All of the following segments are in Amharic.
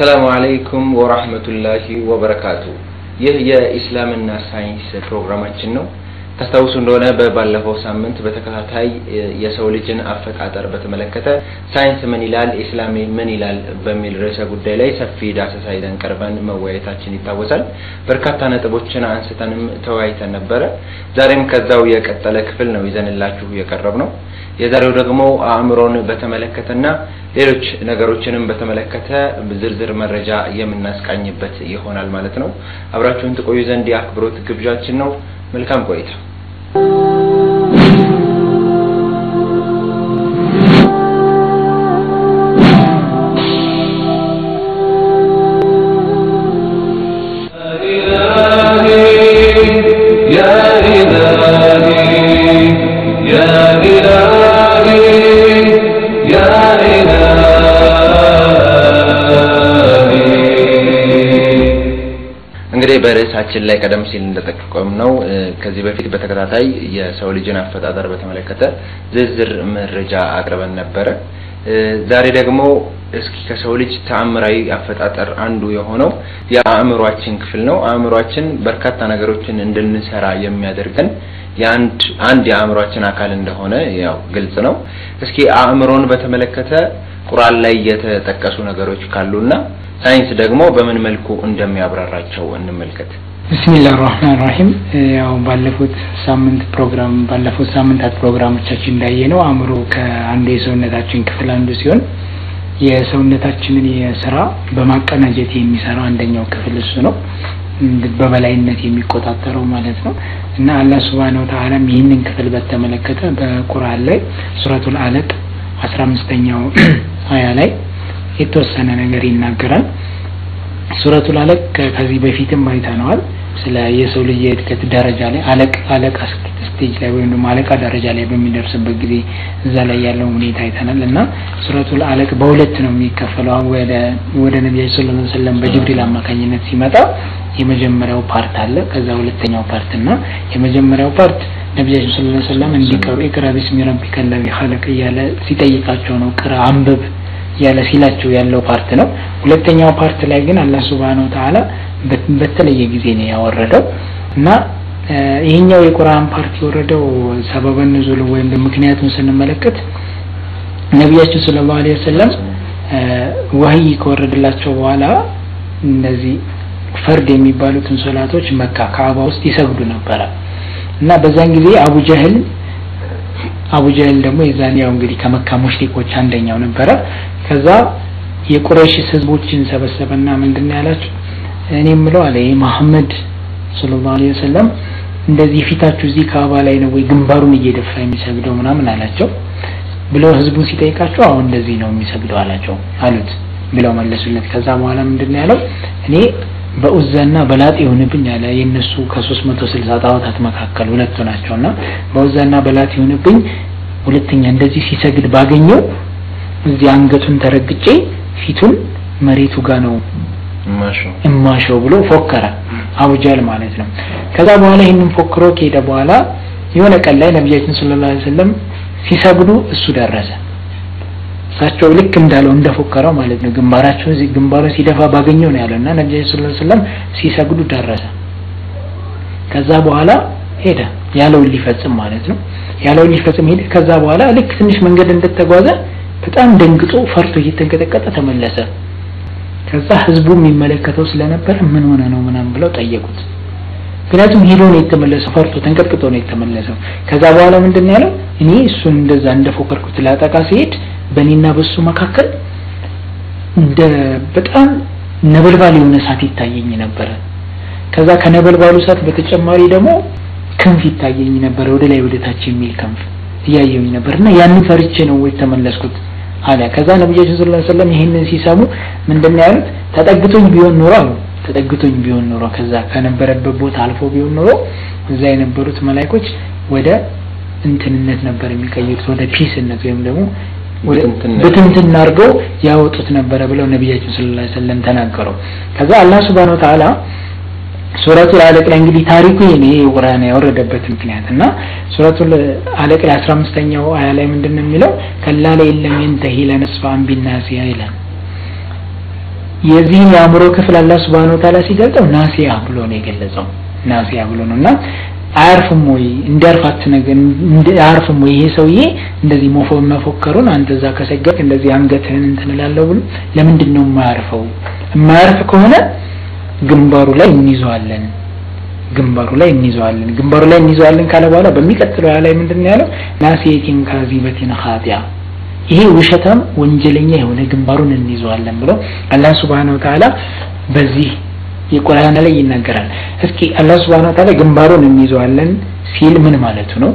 السلام عليكم ورحمة الله وبركاته. يا إسلام الناس ساينس برنامجنا ነው ታስታውሱ እንደሆነ በባለፈው ሳምንት በተከታታይ የሰው ልጅን አፈጣጠር በተመለከተ ሳይንስ ምን ይላል ኢስላም ምን ይላል በሚል ርዕሰ ጉዳይ ላይ ሰፊ ዳሰሳ ይዘን ቀርበን መወያየታችን ይታወሳል። በርካታ ነጥቦችን አንስተንም ተወያይተን ነበር። ዛሬም ከዛው የቀጠለ ክፍል ነው ይዘንላችሁ የቀረብነው። የዛሬው ደግሞ አእምሮን በተመለከተና ሌሎች ነገሮችንም በተመለከተ ዝርዝር መረጃ የምናስቃኝበት ይሆናል ማለት ነው። አብራችሁን ተቆዩ ዘንድ የአክብሮት ግብዣችን ነው። መልካም ቆይታ። በርዕሳችን ላይ ቀደም ሲል እንደተጠቀምነው ከዚህ በፊት በተከታታይ የሰው ልጅን አፈጣጠር በተመለከተ ዝርዝር መረጃ አቅርበን ነበር። ዛሬ ደግሞ እስኪ ከሰው ልጅ ተአምራዊ አፈጣጠር አንዱ የሆነው የአእምሮአችን ክፍል ነው። አእምሮአችን በርካታ ነገሮችን እንድንሰራ የሚያደርገን አንድ የአእምሮአችን አካል እንደሆነ ያው ግልጽ ነው። እስኪ አእምሮን በተመለከተ ቁርአን ላይ የተጠቀሱ ነገሮች ካሉና ሳይንስ ደግሞ በምን መልኩ እንደሚያብራራቸው እንመልከት። ቢስሚላሂር ረህማኒር ረሂም። ያው ባለፉት ሳምንታት ፕሮግራሞቻችን እንዳየነው አእምሮ ከአንዱ የሰውነታችን ክፍል አንዱ ሲሆን የሰውነታችንን የሥራ በማቀናጀት የሚሰራ አንደኛው ክፍል እሱ ነው። በበላይነት የሚቆጣጠረው ማለት ነው። እና አላህ Subhanahu Wa Ta'ala ይህንን ክፍል በተመለከተ በቁርአን ላይ ሱረቱል አለቅ 15ኛው አያ ላይ የተወሰነ ነገር ይናገራል። ሱረቱል አለቅ ከዚህ በፊትም አይተናል። ስለ የሰው ልጅ የእድገት ደረጃ ላይ አለቃ ስቴጅ ላይ ወይም ደግሞ አለቃ ደረጃ ላይ በሚደርስበት ጊዜ እዛ ላይ ያለው ሁኔታ አይተናል። እና ሱረቱል አለቅ በሁለት ነው የሚከፈለው። ወደ ነብዩ ሰለላሁ ዐለይሂ ወሰለም በጅብሪል አማካኝነት ሲመጣ የመጀመሪያው ፓርት አለ፣ ከዛ ሁለተኛው ፓርት እና የመጀመሪያው ፓርት ነብዩ ሰለላሁ ዐለይሂ ወሰለም እንዲቀሩ ኢቅራ ቢስሚ ረቢከል ለዚ ኸለቅ እያለ ሲጠይቃቸው ነው ቅራ አንብብ ያለ ሲላቸው ያለው ፓርት ነው። ሁለተኛው ፓርት ላይ ግን አላህ Subhanahu Wa Ta'ala በተለየ ጊዜ ነው ያወረደው። እና ይሄኛው የቁርአን ፓርት የወረደው ሰበበ ንዙል ወይም ምክንያቱን ስንመለከት ነብያችን ሰለላሁ ዐለይሂ ወሰለም ወህይ ከወረደላቸው በኋላ እነዚህ ፈርድ የሚባሉትን ሶላቶች መካ ካዕባ ውስጥ ይሰግዱ ነበር። እና በዛን ጊዜ አቡ ጀህል ደግሞ የዛን ያው እንግዲህ ከመካ ሙሽሪኮች አንደኛው ነበር። ከዛ የቁረይሽ ህዝቦችን ሰበሰበና ምንድነው ያላችሁ? እኔ ምለው አለ መሐመድ ሰለላሁ ዐለይሂ ወሰለም እንደዚህ ፊታችሁ እዚህ ካዕባ ላይ ነው ወይ ግንባሩን እየደፋ የሚሰግደው ምናምን አላቸው ብለው ህዝቡን ሲጠይቃቸው አሁን እንደዚህ ነው የሚሰግደው አሉት ብለው መለሱለት። ከዛ በኋላ ምንድነው ያለው? እኔ በኡዛና በላጥ ይሁንብኝ አለ። የነሱ ከ360 ጣዖታት መካከል ሁለቱ ናቸውና በኡዛና በላጥ ይሁንብኝ ሁለተኛ እንደዚህ ሲሰግድ ባገኘው እዚህ አንገቱን ተረግጬ ፊቱን መሬቱ ጋር ነው እማሾው ብሎ ፎከረ አቡ ጀህል ማለት ነው። ከዛ በኋላ ይሄንን ፎክሮ ከሄደ በኋላ የሆነ ቀን ላይ ነብያችን ሰለላሁ ዐለይሂ ወሰለም ሲሰግዱ እሱ ደረሰ። ሳቸው ልክ እንዳለው እንደፎከረው ማለት ነው። ግንባሩ ሲደፋ ባገኘው ነው ያለውና ነብያችን ሰለላሁ ዐለይሂ ወሰለም ሲሰግዱ ደረሰ። ከዛ በኋላ ሄደ ያለውን ሊፈጽም ማለት ነው። ያለውን ሊፈጽም ሄደ። ከዛ በኋላ ልክ ትንሽ መንገድ እንደተጓዘ በጣም ደንግጦ ፈርቶ እየተንቀጠቀጠ ተመለሰ። ከዛ ህዝቡ የሚመለከተው ስለነበር ምን ሆነ ነው ምናምን ብለው ጠየቁት። ምክንያቱም ሄዶ ነው የተመለሰው፣ ፈርቶ ተንቀጥቅጦ ነው የተመለሰው። ከዛ በኋላ ምንድነው ያለው? እኔ እሱን እንደዛ እንደፎከርኩት ላጠቃ ሲሄድ በእኔና በሱ መካከል እንደ በጣም ነበልባል የሆነ እሳት ይታየኝ ነበር። ከዛ ከነበልባሉ እሳት በተጨማሪ ደግሞ ክንፍ ይታየኝ ነበር፣ ወደ ላይ ወደ ታች የሚል ክንፍ እያየኝ ነበርና ያንን ፈርቼ ነው ወይ ተመለስኩት አለ። ከዛ ነብዩ ሰለላሁ ዐለይሂ ወሰለም ይሄንን ሲሰሙ ምንድነው ያሉት? ተጠግቶኝ ቢሆን ኖሮ ከዛ ከነበረበት ቦታ አልፎ ቢሆን ኖሮ እዛ የነበሩት መላእክቶች ወደ እንትንነት ነበር የሚቀይሩት፣ ወደ ፒስነት ወይም ደግሞ ወደ በትንትን አድርገው ያወጡት ነበር ብለው ነብያችን ሰለላሁ ዐለይሂ ወሰለም ተናገሩ። ከዛ አላህ Subhanahu Wa Ta'ala ሱረቱል አለቅ ላይ እንግዲህ ታሪኩ ይሄ ቁርአን ያወረደበት ምክንያትና ሱረቱል አለቅ 15ኛው አያ ላይ ምንድነው የሚለው? ከላ ለኢለም ينتهي لنصفا بالناس ይላል። የዚህን የአእምሮ ክፍል አላህ Subhanahu Wa Ta'ala ሲገልጸው ናሲያ ብሎ ነው የገለጸው ናሲያ ብሎ ነውና አያርፍም ወይ እንዲያርፋት ነገር እንዲያርፍም ወይ ይሄ ሰውዬ እንደዚህ መፎከሩን አንተ እዛ ከሰገድክ እንደዚህ አንገትህን እንትንላለው ብሎ ለምንድን ነው የማያርፈው የማያርፍ ከሆነ ግንባሩ ላይ እንይዘዋለን ግንባሩ ላይ እንይዘዋለን ካለ በኋላ በሚቀጥለው ላይ ምንድነው ያለው ናሲየቲን ካዚበቲን ኻጢያ ይሄ ውሸታም ወንጀለኛ የሆነ ግንባሩን እንይዘዋለን ብሎ አላህ Subhanahu Wa Ta'ala በዚህ የቁርአን ላይ ይናገራል እስኪ አላህ Subhanahu Wa Ta'ala ግንባሩን እንይዘዋለን ሲል ምን ማለቱ ነው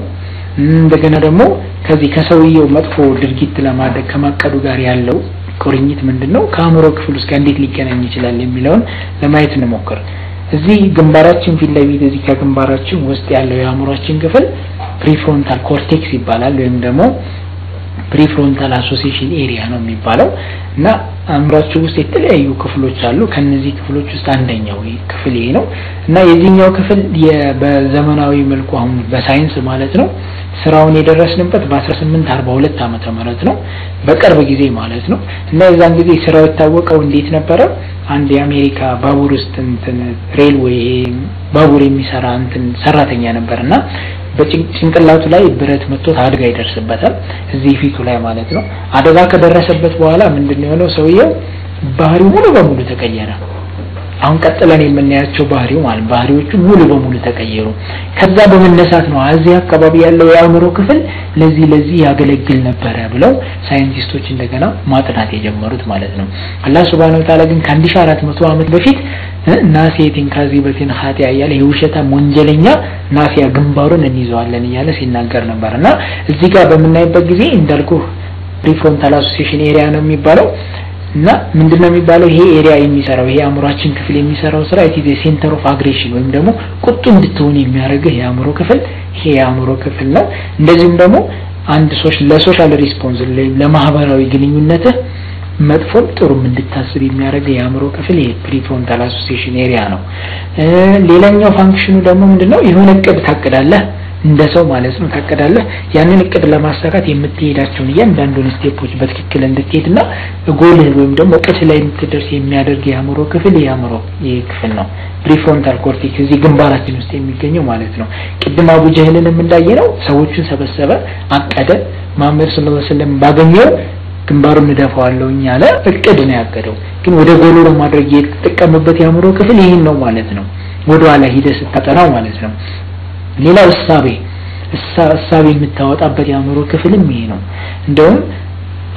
እንደገና ደግሞ ከዚህ ከሰውየው መጥፎ ድርጊት ለማድረግ ከማቀዱ ጋር ያለው ቁርኝት ምንድነው ከአእምሮ ክፍል ውስጥ እንዴት ሊገናኝ ይችላል የሚለውን ለማየት እንሞክር እዚህ ግንባራችን ፊት ለፊት እዚህ ከግንባራችን ውስጥ ያለው የአእምሮአችን ክፍል ፕሪፍሮንታል ኮርቴክስ ይባላል ወይም ደግሞ ፕሪፍሮንታል አሶሲዬሽን ኤሪያ ነው የሚባለው እና አእምሮአችን ውስጥ የተለያዩ ክፍሎች አሉ ከነዚህ ክፍሎች ውስጥ አንደኛው ክፍል ይሄ ነው እና የዚህኛው ክፍል በዘመናዊ መልኩ አሁን በሳይንስ ማለት ነው ስራውን የደረስንበት በ1842 ዓመተ ምህረት ነው በቅርብ ጊዜ ማለት ነው እና የዛን ጊዜ ስራው የታወቀው እንዴት ነበር አንድ የአሜሪካ ባቡር ውስጥ እንትን ሬልዌይ ባቡር የሚሰራ እንትን ሰራተኛ ነበርና በጭንቅላቱ ላይ ብረት መጥቶት አደጋ ይደርስበታል እዚህ ፊቱ ላይ ማለት ነው አደጋ ከደረሰበት በኋላ ምንድነው የሆነው ሰውየው ባህሪው ሙሉ በሙሉ ተቀየረ አሁን ቀጥለን የምናያቸው ባህሪዎቹ ሙሉ በሙሉ ተቀየሩ ከዛ በመነሳት ነው እዚህ አካባቢ ያለው የአእምሮ ክፍል ለዚህ ያገለግል ነበር ብለው ሳይንቲስቶች እንደገና ማጥናት የጀመሩት ማለት ነው አላህ Subhanahu Wa Ta'ala ግን ከ1400 ዓመት በፊት ናሲየቲን ካዚበቲን ኻጢያ ያለ የውሸታም ወንጀለኛ ናሲያ ግንባሩን እንይዘዋለን እያለ ሲናገር ነበርና እዚህ ጋር በመናይበት ጊዜ እንዳልኩ ፕሪፍሮንታል አሶሲዬሽን ኤሪያ ነው የሚባለው እና ምንድነው የሚባለው ይሄ ኤሪያ የሚሰራው ይሄ አእምሮአችን ክፍል የሚሰራው ስራ ኢት ኢዝ ሴንተር ኦፍ አግሬሽን ወይም ደግሞ ቁጡ እንድትሆን የሚያደርገው የአእምሮ ክፍል ይሄ የአእምሮ ክፍል ነው እንደዚህም ደግሞ አንድ ለሶሻል ሪስፖንስ ለማህበራዊ ግንኙነት መጥፎም ጥሩም እንድታስብ የሚያደርገው የአእምሮ ክፍል ይሄ ፕሪፍሮንታል አሶሲዬሽን ኤሪያ ነው ሌላኛው ፋንክሽኑ ደግሞ ምንድነው የሆነ እቅድ ታቅዳለህ እንደ ሰው ማለት ነው ታቀዳለህ ያንን እቅድ ለማሳካት የምትሄዳቸው እያንዳንዱን ስቴፖች በትክክል እንድትሄድና ጎልህ ወይም ደግሞ እቅድ ላይ እንድትደርስ የሚያደርግ የአእምሮ ክፍል ክፍል ነው ፕሪፍሮንታል ኮርቴክስ እዚህ ግንባራችን ውስጥ የሚገኘው ማለት ነው ቅድም አቡ ጀህልን እንዳየነው ሰዎችን ሰበሰበ አቀደ መሐመድ ሰለላሁ ዐለይሂ ወሰለም ባገኘው ግንባሩን እንደፋዋለውኝ አለ እቅድ ነው ያቀደው ግን ወደ ጎሉ ለማድረግ የተጠቀመበት የአእምሮ ክፍል ይሄን ነው ማለት ነው ወደ ኋላ ሂደህ ስታጠናው ማለት ነው ሌላው እሳቤ የምታወጣበት የአእምሮ ክፍልም ይሄ ነው እንደውም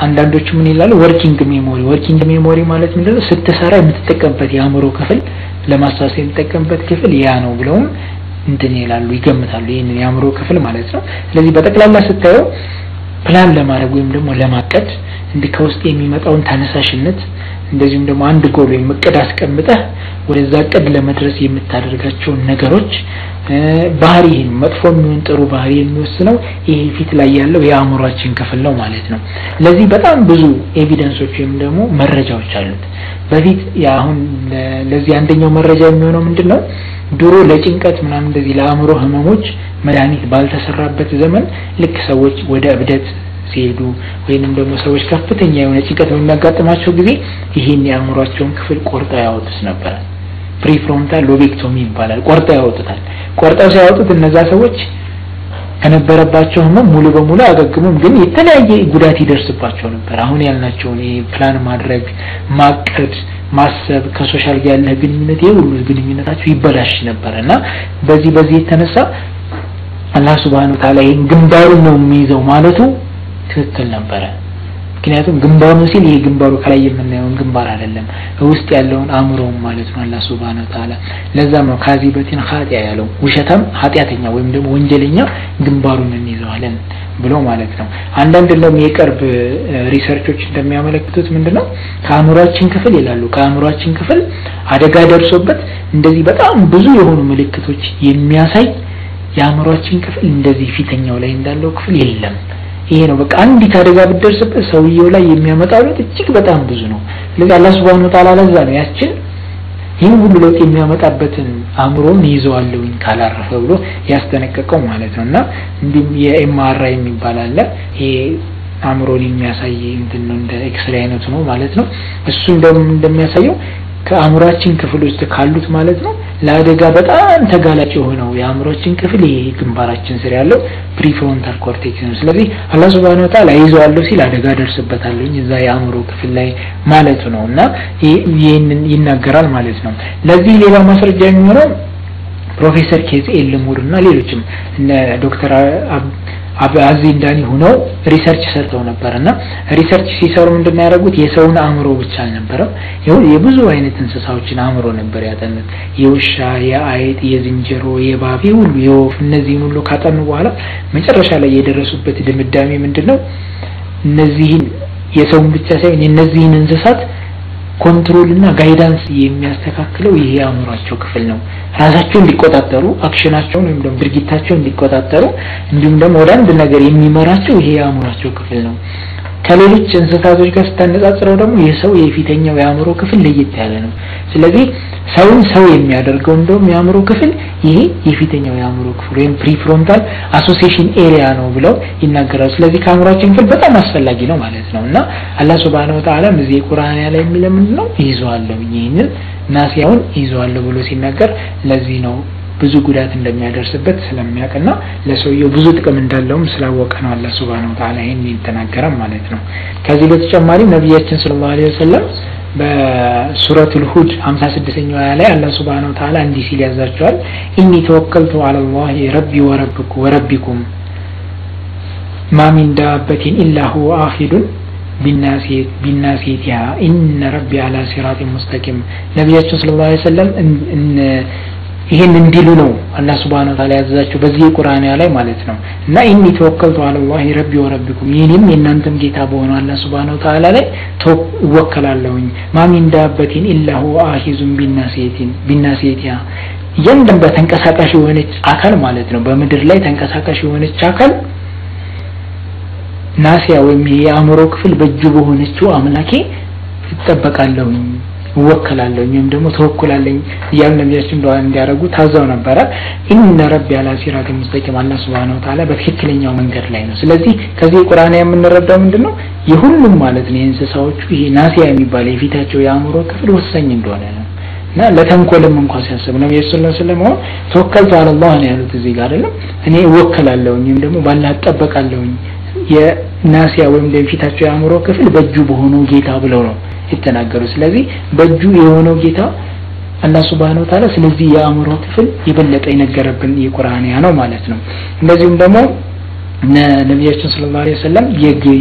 አንዳንዶቹ ምን ይላሉ ወርኪንግ ሜሞሪ ማለት ምንድነው ስትሰራ የምትጠቀምበት የአእምሮ ክፍል ለማሳሰብ የምትጠቀምበት ክፍል ያ ነው ብለው እንትን ይላሉ ይገምታሉ ይሄን የአእምሮ ክፍል ማለት ነው ስለዚህ በጠቅላላ ስታየው ፕላን ለማድረግ ወይም ደግሞ ለማቀድ ከውስጥ የሚመጣውን ተነሳሽነት እንደዚሁም ደግሞ አንድ ጎል ወይም እቅድ አስቀምጠህ ወደዛ እቅድ ለመድረስ የምታደርጋቸው ነገሮች ባህሪን መጥፎም ይሁን ጥሩ ባህሪ የሚወስነው ይሄ ፊት ላይ ያለው የአእምሮአችን ክፍል ነው ማለት ነው ለዚህ በጣም ብዙ ኤቪደንሶች ወይም ደግሞ መረጃዎች አሉት በፊት ያሁን ለዚህ አንደኛው መረጃ የሚሆነው ምንድነው ድሮ ለጭንቀት ምናምን እንደዚህ ለአእምሮ ህመሞች መድኃኒት ባልተሰራበት ዘመን ልክ ሰዎች ወደ እብደት ሲሄዱ ወይንም ደግሞ ሰዎች ከፍተኛ የሆነ ጭንቀት በሚያጋጥማቸው ጊዜ ይሄን የአእምሮአቸውን ክፍል ቆርጠው ያወጡት ነበር ፕሪፍሮንታል ሎቤክቶሚ ይባላል ቆርጠው ያወጡታል ቆርጠው ሲያወጡት እነዛ ሰዎች ከነበረባቸው ህመም ሙሉ በሙሉ አገግሙም ግን የተለያየ ጉዳት ይደርስባቸው ነበር አሁን ያልናቸውን ፕላን ማድረግ ማቀድ ማሰብ ከሶሻል ጋር ያለ ግንኙነት የሁሉ ግንኙነታቸው ይበላሽ ነበርና በዚህ የተነሳ አላህ Subhanahu Wa Ta'ala ግንባሩን ነው የሚይዘው ማለቱ ትክክል ነበር ምክንያቱም ግንባሩ ሲል ይሄ ግንባሩ ከላይ የምናየው ግንባር አይደለም ውስጥ ያለውን አእምሮው ማለት ነው አላህ Subhanahu Wa Ta'ala ለዛም ነው ካዚበቲን ኻጢያ ያለው ውሸታም ኃጢያተኛ ወይም ደግሞ ወንጀለኛ ግንባሩን እንይዘዋለን ብሎ ማለት ነው አንዳንድ ደግሞ የቅርብ ሪሰርቾች እንደሚያመለክቱት ምንድነው ከአእምሮአችን ክፍል ይላሉ ከአእምሮአችን ክፍል አደጋ ደርሶበት እንደዚህ በጣም ብዙ የሆኑ ምልክቶች የሚያሳይ የአእምሮአችን ክፍል እንደዚህ ፊተኛው ላይ እንዳለው ክፍል የለም ይሄ ነው በቃ አንዲት አደጋ ብትደርስበት ሰውየው ላይ የሚያመጣው ለውጥ እጅግ በጣም ብዙ ነው ስለዚህ አላህ Subhanahu Wa Ta'ala ለዛ ነው ያችን ይሄን ሁሉ ለውጥ የሚያመጣበትን አእምሮን ይዘዋለውኝ ካላረፈ ብሎ ያስተነቀቀው ማለት ነውና እንዲም የኤምአርአይ የሚባል አለ ይሄ አእምሮን የሚያሳይ እንትን ነው እንደ ኤክስሬይ አይነት ነው ማለት ነው እሱ እንደሚያሳየው ከአእምሮአችን ክፍል ውስጥ ካሉት ማለት ነው ለአደጋ በጣም ተጋላጭ የሆነው የአእምሮአችን ክፍል ይሄ ግንባራችን ስር ያለው ፕሪፍሮንታል ኮርቴክስ ነው ስለዚህ አላህ Subhanahu Wa Ta'ala ይዘዋለሁ ሲል አደጋ ደርስበታለሁ እዛ የአእምሮ ክፍል ላይ ማለት ነውና ይሄንን ይናገራል ማለት ነው ለዚህ ሌላ ማስረጃ የሚሆነው ፕሮፌሰር ኬዝ ኤልሙርና ሌሎችም እነ ዶክተር አብአዚንዳኒ ሆነው ሪሰርች ሰርተው ነበርና ሪሰርች ሲሰሩ ምንድነው ያደረጉት የሰውን አእምሮ ብቻ አልነበረም የብዙ አይነት እንስሳዎችን አእምሮ ነበር ያጠኑት የውሻ የአይጥ የዝንጀሮ የባቢ ሁሉ የወፍ እነዚህ ሁሉ ካጠኑ በኋላ መጨረሻ ላይ የደረሱበት ድምዳሜ ምንድነው እነዚህን የሰውን ብቻ ሳይሆን እነዚህን እንስሳት ኮንትሮል እና ጋይዳንስ የሚያስተካክለው ይሄ አእምሮአቸው ክፍል ነው ራሳቸው እንዲቆጣጠሩ አክሽናቸውን ወይም ደግሞ ድርጊታቸውን እንዲቆጣጠሩ እንዲሁም ደግሞ ወደ አንድ ነገር የሚመራቸው ይሄ አእምሮአቸው ክፍል ነው ከሌሎች እንስሳቶች ጋር ተነጻጽረው ደግሞ የሰው የፊተኛው የአእምሮ ክፍል ለየት ያለ ነው ስለዚህ ሰው የሚያደርገው እንደውም የአእምሮ ክፍል ይሄ የፊተኛው የአእምሮ ክፍል ወይም ፕሪፍሮንታል አሶሲዬሽን ኤሪያ ነው ብለው ይናገራሉ ስለዚህ ከአእምሮአችን ክፍል በጣም አስፈላጊ ነው ማለት ነውና አላህ Subhanahu Wa Ta'ala እዚህ ቁርአን ላይ የሚለው ምንድነው ይዟለው ይሄንን ናሲያውን ይዟለው ብሎ ሲናገር ለዚህ ነው ብዙ ጉዳት እንደሚያደርስበት ስለሚያቀና ለሰውየው ብዙ ጥቅም እንዳለውም ስላወቀ ነው አላህ Subhanahu Wa Ta'ala ይሄን ይተናገራል ማለት ነው ከዚህ በተጨማሪ ነብያችን ሰለላሁ ዐለይሂ ወሰለም በሱረቱል ሁድ 56ኛው አያ ላይ አላህ Subhanahu Wa Ta'ala እንዲህ ሲል ያዛቸዋል ኢኒ ተወከልቱ ዐለላሂ ረቢ ወረቢኩም ማ ሚን ዳበቲን ኢላ ሁወ አኺዱን ቢናሲቲሃ ኢነ ረቢ ዐላ ሲራጢን ሙስተቂም ነብያችን ሰለላሁ ዐለይሂ ወሰለም ይሄን እንዲሉ ነው አላህ Subhanahu Wa Ta'ala ያዛቸው በዚህ ቁርአን ላይ ማለት ነው እና ኢኒ ተወከልቱ ዐለላሂ ረቢ ወረቢኩም ይሄንም የእናንተም ጌታ በሆነው አላህ Subhanahu Wa Ta'ala ላይ ተወከላለሁኝ ማሚን ዳበቲን ኢላ ሁወ አኺዙን ቢናሲቲሃ እያንዳንዱ ተንቀሳቃሽ የሆነች አካል ማለት ነው በምድር ላይ ተንቀሳቃሽ የሆነች አካል ናሲያ ወይም የአእምሮ ክፍል በእጁ በሆነችው አምላኬ ይተበቃለሁኝ ወከላለሁ ወይም ደግሞ ተወከላለኝ ያለ ነብያችን ዱዓ እንዲያረጉ ታዛው ነበር ኢነ ረቢ ዐላ ሲራጢን ሙስተቂም አላህ Subhanahu Wa Ta'ala በትክክለኛው መንገድ ላይ ነው ስለዚህ ከዚህ ቁርአን የምንረዳው ምንድነው የሁሉም ማለት ነው እንስሳዎቹ ይሄ ናሲያ የሚባል የፊታቸው የአእምሮ ክፍል ወሳኝ እንደሆነ ነው እና ለተንኮልም እንኳን ሲያስብ ነው የሰለላሁ ዐለይሂ ወሰለም ተወከልቱ ዐለላህ ነው ያሉት እዚህ ጋር አይደለም እኔ ወከላለሁ ወይም ደግሞ ባላህ ተጠበቃለሁ የናሲያ ወይም ለፊታቸው የአእምሮ ክፍል በእጁ በሆነው ጌታ ብለው ነው የተናገሩ ስለዚህ በእጁ የሆነው ጌታ አላህ Subhanahu Wa Ta'ala ስለዚህ የአእምሮ ክፍል ይበለጠ ይነገረብን የቁርአን ነው ማለት ነው እንደዚሁም ደግሞ ነብያችን ሰለላሁ ዐለይሂ ወሰለም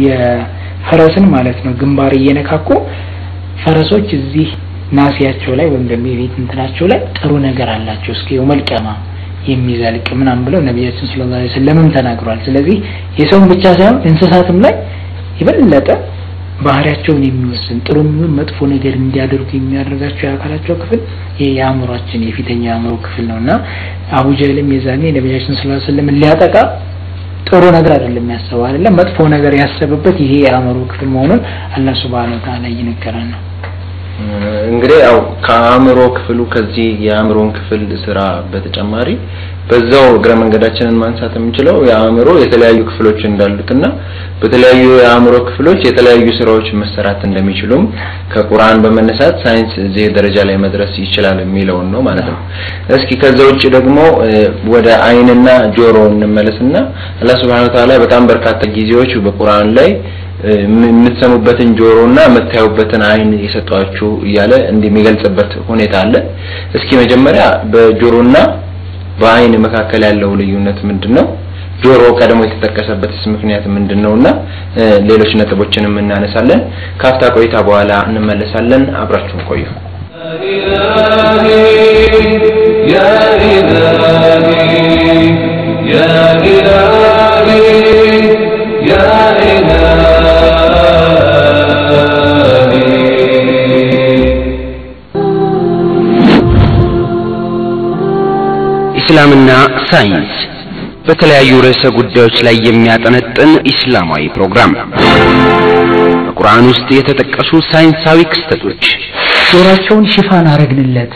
የፈረስን ማለት ነው ግንባር እየነካኩ ፈረሶች እዚህ ናሲያቸው ላይ ወይም ደግሞ የቤት እንትናቸው ላይ ጥሩ ነገር አላቸው እስከ የውመል ቂያማ የሚዘልቅ ምናምን ብለው ነብያችን ሰለላሁ ዐለይሂ ወሰለም ተናግሯል ስለዚህ የሰውን ብቻ ሳይሆን እንስሳትም ላይ ይበለጠ ባህሪያቸውን የሚወስን ጥሩም መጥፎ ነገር እንዲያደርጉ የሚያደርጋቸው ያካላቸው ክፍል የአእምሮአችን የፊተኛው የአእምሮ ክፍል ነውና አቡ ጀህልም የዛኔ ነብያችን ሰለላሁ ዐለይሂ ወሰለም ሊያጠቃ ጥሩ ነገር አይደለም ያሰበው አይደለም መጥፎ ነገር ያሰበበት ይሄ የአእምሮ ክፍል መሆኑን አላህ Subhanahu Wa Ta'ala ይነገራል ነው እንግዲህ ያው ከአእምሮ ክፍሉ ከዚህ የአእምሮን ክፍል ስራ በተጨማሪ በዛው እግረ መንገዳችንን ማንሳት የምንችለው የአእምሮ የተለያዩ ክፍሎች እንዳሉትና በተለያዩ የአእምሮ ክፍሎች የተለያዩ ስራዎች መሰራት እንደሚችሉም ከቁርአን በመነሳት ሳይንስ እዚህ ደረጃ ላይ መድረስ ይችላል የሚለው ነው ማለት ነው እስኪ ከዛው ውጪ ደግሞ ወደ አይንና ጆሮ እንመለስና አላህ Subhanahu Wa Ta'ala በጣም በርካታ ጊዜዎች በቁርአን ላይ የምትሰሙበትን ጆሮና የምታዩበትን አይን የሰጣችሁ እያለ እንደሚገልጽበት ሁኔታ አለ እስኪ መጀመሪያ በጆሮና በአይን መካከል ያለው ልዩነት ምንድነው ጆሮ ቀደሞ የተጠቀሰበትስ ምክንያት ምንድነውና ሌሎች ነጥቦችንም እናነሳለን ካፍታ ቆይታ በኋላ እንመለሳለን አብራችሁን ቆዩ ያ ኢላሂ ያ ኢላሂ ያ ኢላሂ ኢስላምና ሳይንስ በተለያዩ ርዕሰ ጉዳዮች ላይ የሚያጠነጥን ኢስላማዊ ፕሮግራም በቁርአን ውስጥ የተጠቀሱ ሳይንሳዊ ክስተቶች ጆሮአቸውን ሽፋን አረግንለት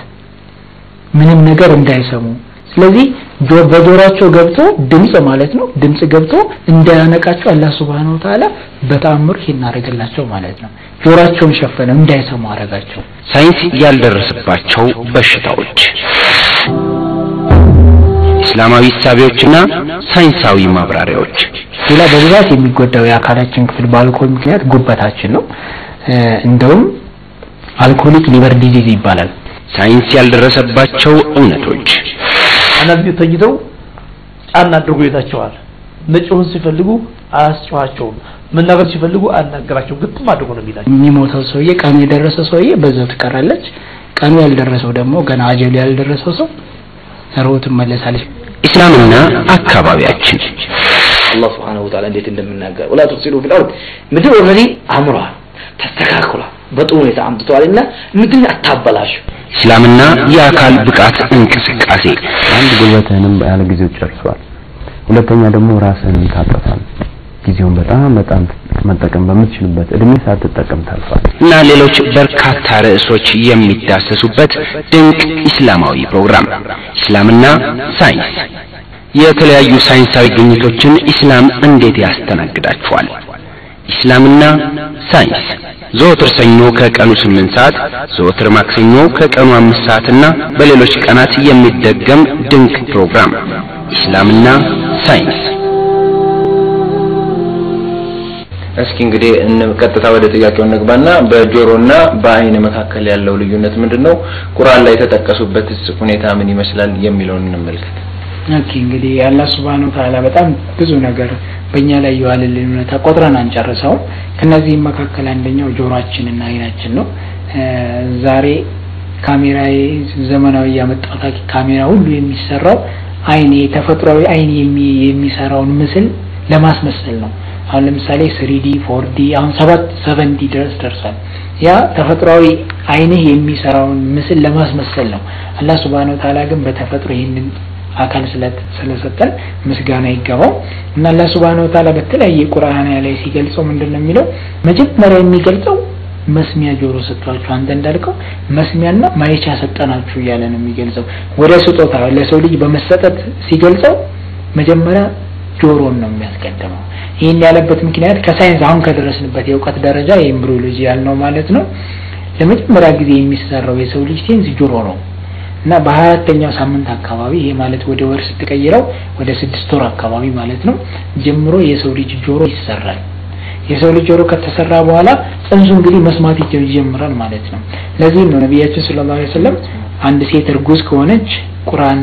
ምንም ነገር እንዳይሰሙ ስለዚህ በጆሮአቸው ገብቶ ድምጽ ማለት ነው ድምጽ ገብቶ እንዳያነቃቸው አላህ Subhanahu Wa Ta'ala በተአምር ይናረጋላቸው ማለት ነው ጆሮአቸውን ሸፈነ እንዳይሰሙ አረጋቸው ሳይንስ ያልደረሰባቸው በሽታዎች እስላማዊ ሐሳቦችና ሳይንሳዊ ማብራሪያዎች ሌላ በብዛት የሚጎዳው የአካላችን ክፍል በአልኮል ምክንያት ጉበታችን ነው እንደውም አልኮሊክ ሊቨር ዲዚዝ ይባላል ሳይንስ ያልደረሰባቸው እውነቶች አናቢ ተይዘው አናድርጉ ይታቸዋል ነጭውን ሲፈልጉ አስጨዋቸው መናገር ሲፈልጉ አናገራቸው ግጥም አድርጎ ነው የሚላቸው የሚሞተው ሰውዬ ቀኑ የደረሰ ሰውዬ በዛው ተቀራለች ቀኑ ያልደረሰው ደግሞ ገና አጀሉ ያልደረሰው ሰው ሩት መለሳለች እስላምና አካባቢያችን አላህ Subhanahu Wa Ta'ala እንዴት እንደምናገር ወላ ተፍሲሉ في الارض ምድር ኦልሬዲ አምሯ ተስተካክሏ በጥሩ ሁኔታ አምጥቷልና ምድር አታበላሽ እስላምና የአካል ብቃት እንቅስቃሴ አንድ ጉልበትህንም ያለ ጊዜው ጨርሷል ሁለተኛ ደግሞ ራስህን ታጠፋል ጊዜውን በጣም መጠቀም በምትችልበት እድሜ ሳትጠቀም ታልፋል እና ሌሎች በርካታ ርዕሶች የሚዳሰሱበት ድንቅ እስላማዊ ፕሮግራም እስላምና ሳይንስ የተለያዩ ሳይንሳዊ ግኝቶችን እስላም እንዴት ያስተናግዳቸዋል እስላምና ሳይንስ ዘወትር ሰኞ ከቀኑ 8 ሰዓት ዘወትር ማክሰኞ ከቀኑ 5 ሰዓትና በሌሎች ቀናት የሚደገም ድንቅ ፕሮግራም እስላምና ሳይንስ እስኪ እንግዲህ ቀጥታ ወደ ጥያቄው እንግባና በጆሮና በአይን መካከል ያለው ልዩነት ምንድነው ቁርአን ላይ የተጠቀሱበት ሁኔታ ምን ይመስላል የሚለውን እንመልከት ኦኬ እንግዲህ አላህ Subhanahu Wa Ta'ala በጣም ብዙ ነገር በእኛ ላይ ያለልን ተቆጥረን አንጨርሰው ከነዚህ መካከል አንደኛው ጆሮአችንና አይናችን ነው ዛሬ ካሜራዬ ዘመናዊ ያመጣው ካሜራ ሁሉ የሚሰራው አይኔ ተፈጥሯዊ አይኔ የሚሰራውን ምስል ለማስመሰል ነው አሁን ለምሳሌ 3D 4D አሁን 7D ድረስ ደርሷል ያ ተፈጥሯዊ አይኔ የሚሰራውን ምስል ለማስመሰል ነው አላህ Subhanahu Wa Ta'ala ግን በተፈጥሮ ይሄንን አካል ስለሰጠን ምስጋና ይገባው እና አላህ Subhanahu Wa Ta'ala በተለያየ ቁርአን ላይ ሲገልጸው ምንድነው የሚለው መጀመሪያ የሚገልጸው መስሚያ ጆሮ ሰጥቷችሁ አንተ እንዳልከው መስሚያና ማየቻ ሰጠናችሁ ያለ ነው የሚገልጸው ወደ ስጦታ ለሰው ልጅ በመሰጠት ሲገልጸው መጀመሪያ ጆሮን ነው የሚያስቀድመው ይሄን ያለበት ምክንያት ከሳይንስ አሁን ከደረስንበት የእውቀት ደረጃ የኤምብሪዮሎጂ ያልነው ማለት ነው ለመጀመሪያ ጊዜ የሚሰራው የሰው ልጅ ሴንስ ጆሮ ነው እና በ24ኛው ሳምንት አካባቢ ይሄ ማለት ወደ ወር ስትቀይረው ወደ 6 ወር አካባቢ ማለት ነው ጀምሮ የሰው ልጅ ጆሮ ይሰራል የሰው ልጅ ጆሮ ከተሰራ በኋላ ጽንሱ እንግዲህ መስማት ይጀምራል ማለት ነው ለዚህ ነው ነብያችን ሰለላሁ ዐለይሂ ወሰለም አንድ ሴት እርጉዝ ከሆነች ቁርአን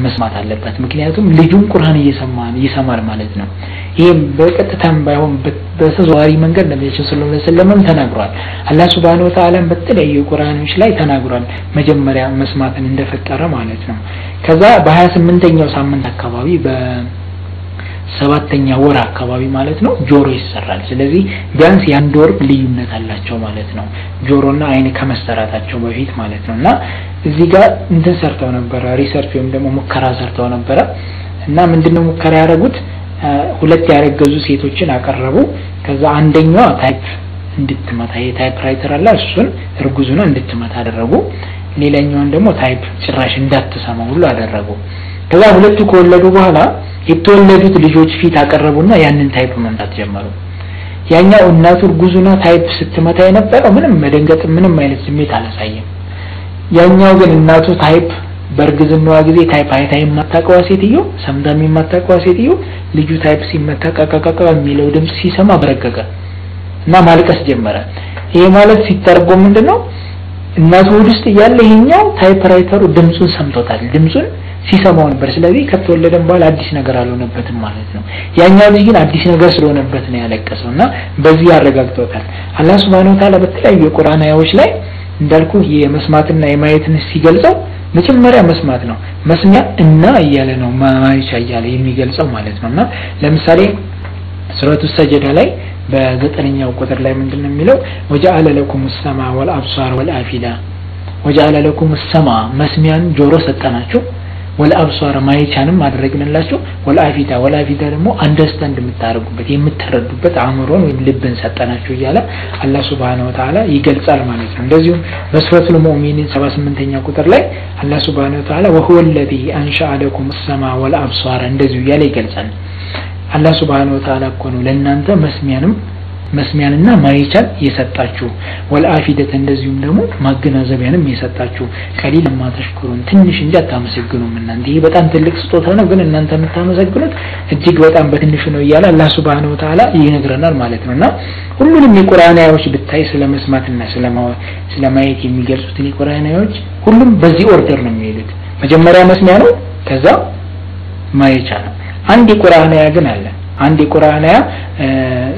መስማት አለበት ምክንያቱም ልጁም ቁርአን ይሰማል ማለት ነው ይሄም በቀጥታም ባይሆን በተዘዋዋሪ መንገድ ነብያችን ሰለላሁ ዐለይሂ ወሰለም ተናግሯል አላህ Subhanahu Wa Ta'ala በተለያዩ ቁርአኖች ላይ ተናግሯል መጀመሪያ መስማትን እንደፈጠረ ማለት ነው ከዛ በ28ኛው ሳምንት አካባቢ በ7ኛ ወር አካባቢ ማለት ነው ጆሮ ይሰራል ስለዚህ ቢያንስ የአንድ ወር ልዩነት አላቸው ማለት ነው ጆሮና አይን ከመሰራታቸው በፊት ማለት ነውና እዚህ ጋር እንትን ሰርተው ነበር ሪሰርች ወይም ደግሞ ሙከራ ሰርተው ነበር እና ምንድነው ሙከራ ያደረጉት ሁለት ያረገዙ ሴቶችን አቀረቡ ከዛ አንደኛዋ ታይፕ እንድትመታ የታይፕ ራይተር አለ እሱን እርጉዙና እንድትመታ አደረጉ ሌላኛውን ደግሞ ታይፕ ጭራሽ እንዳትሰማ ሁሉ አደረጉ ከዛ ሁለቱ ከወለዱ በኋላ የተወለዱት ልጆች ፊት አቀረቡና ያንን ታይፕ መምታት ጀመሩ ያኛው እናቱ እርጉዙና ታይፕ ስትመታ የነበረው ምንም መደንገጥ ምንም አይነት ስሜት አላሳየም ያኛው ግን እናቱ ታይፕ በርግዝናዋ ጊዜ ታይፕ አይታ የማታውቀው ሴትዮ ሰምታም የማታውቀው ሴትዮ ልጁ ታይፕ ሲመታ ቀቀቀቀ የሚለው ድምጽ ሲሰማ በረገገ እና ማልቀስ ጀመረ ይሄ ማለት ሲተረጎም ምንድነው እናቱ ውስጥ ያለ ይሄኛው ታይፕ ራይተሩ ድምጹን ሰምቶታል ድምጹን ሲሰማው ነበር ስለዚህ ከተወለደም በኋላ አዲስ ነገር አልሆነበትም ማለት ነው ያኛው ልጅ ግን አዲስ ነገር ስለሆነበት ነው ያለቀሰውና በዚህ ያረጋግጦታል አላህ Subhanahu Wa Ta'ala በተለያዩ የቁርአን አያዎች ላይ እንዳልኩ የመስማትና የማየትን ሲገልጸው መጀመሪያ መስማት ነው መስሚያ እና እያለ ነው ማይቻ እያለ የሚገልጸው ማለት ነውና ለምሳሌ ሱረቱ ሰጀዳ ላይ በ9ኛው ቁጥር ላይ ምንድነው የሚለው ወጀአለ ለኩም السماء والابصار والافئدة ወጀአለ ለኩም السماء መስሚያን ጆሮ ሰጠናችሁ ወልአብሷረ ማየቻንም አደረግንላችሁ ወልአፊዳ ደግሞ አንደርስታንድ የምታረጉበት የምትረዱበት አእምሮን ወይም ልብን ሰጠናችሁ እያለ አላህ Subhanahu Wa Ta'ala ይገልጻል ማለት ነው እንደዚሁም በሱረቱል ሙእሚኒን 78ኛ ቁጥር ላይ አላህ Subhanahu Wa Ta'ala وهو الذي أنشأ لكم السماء والأبصار እንደዚሁ እያለ ይገልጻል አላህ Subhanahu Wa Ta'ala እኮ ነው ለእናንተ መስሚያንና ማየቻን የሰጣችሁ ወልአፊደተ እንደዚሁም ደግሞ ማገናዘቢያንም የሰጣችሁ ቀሊል ማተሽኩሩን ትንሽ እንጂ አታመሰግኑም እናንተ ይሄ በጣም ትልቅ ስጦታ ነው ግን እናንተ የምታመሰግኑት እጅግ በጣም በትንሹ ነው እያለ አላህ Subhanahu Wa Ta'ala ይነግረናል ማለት ነውና ሁሉንም የቁርአን አያዎች ብታይ ስለመስማትና ስለማየት የሚገልጹትን የቁርአን አያዎች ሁሉም በዚህ ኦርደር ነው የሚሄዱት መጀመሪያ መስሚያ ነው ከዛ ማየቻ ነው አንድ የቁርአን አያ ግን አለ አንድ የቁርአን አያ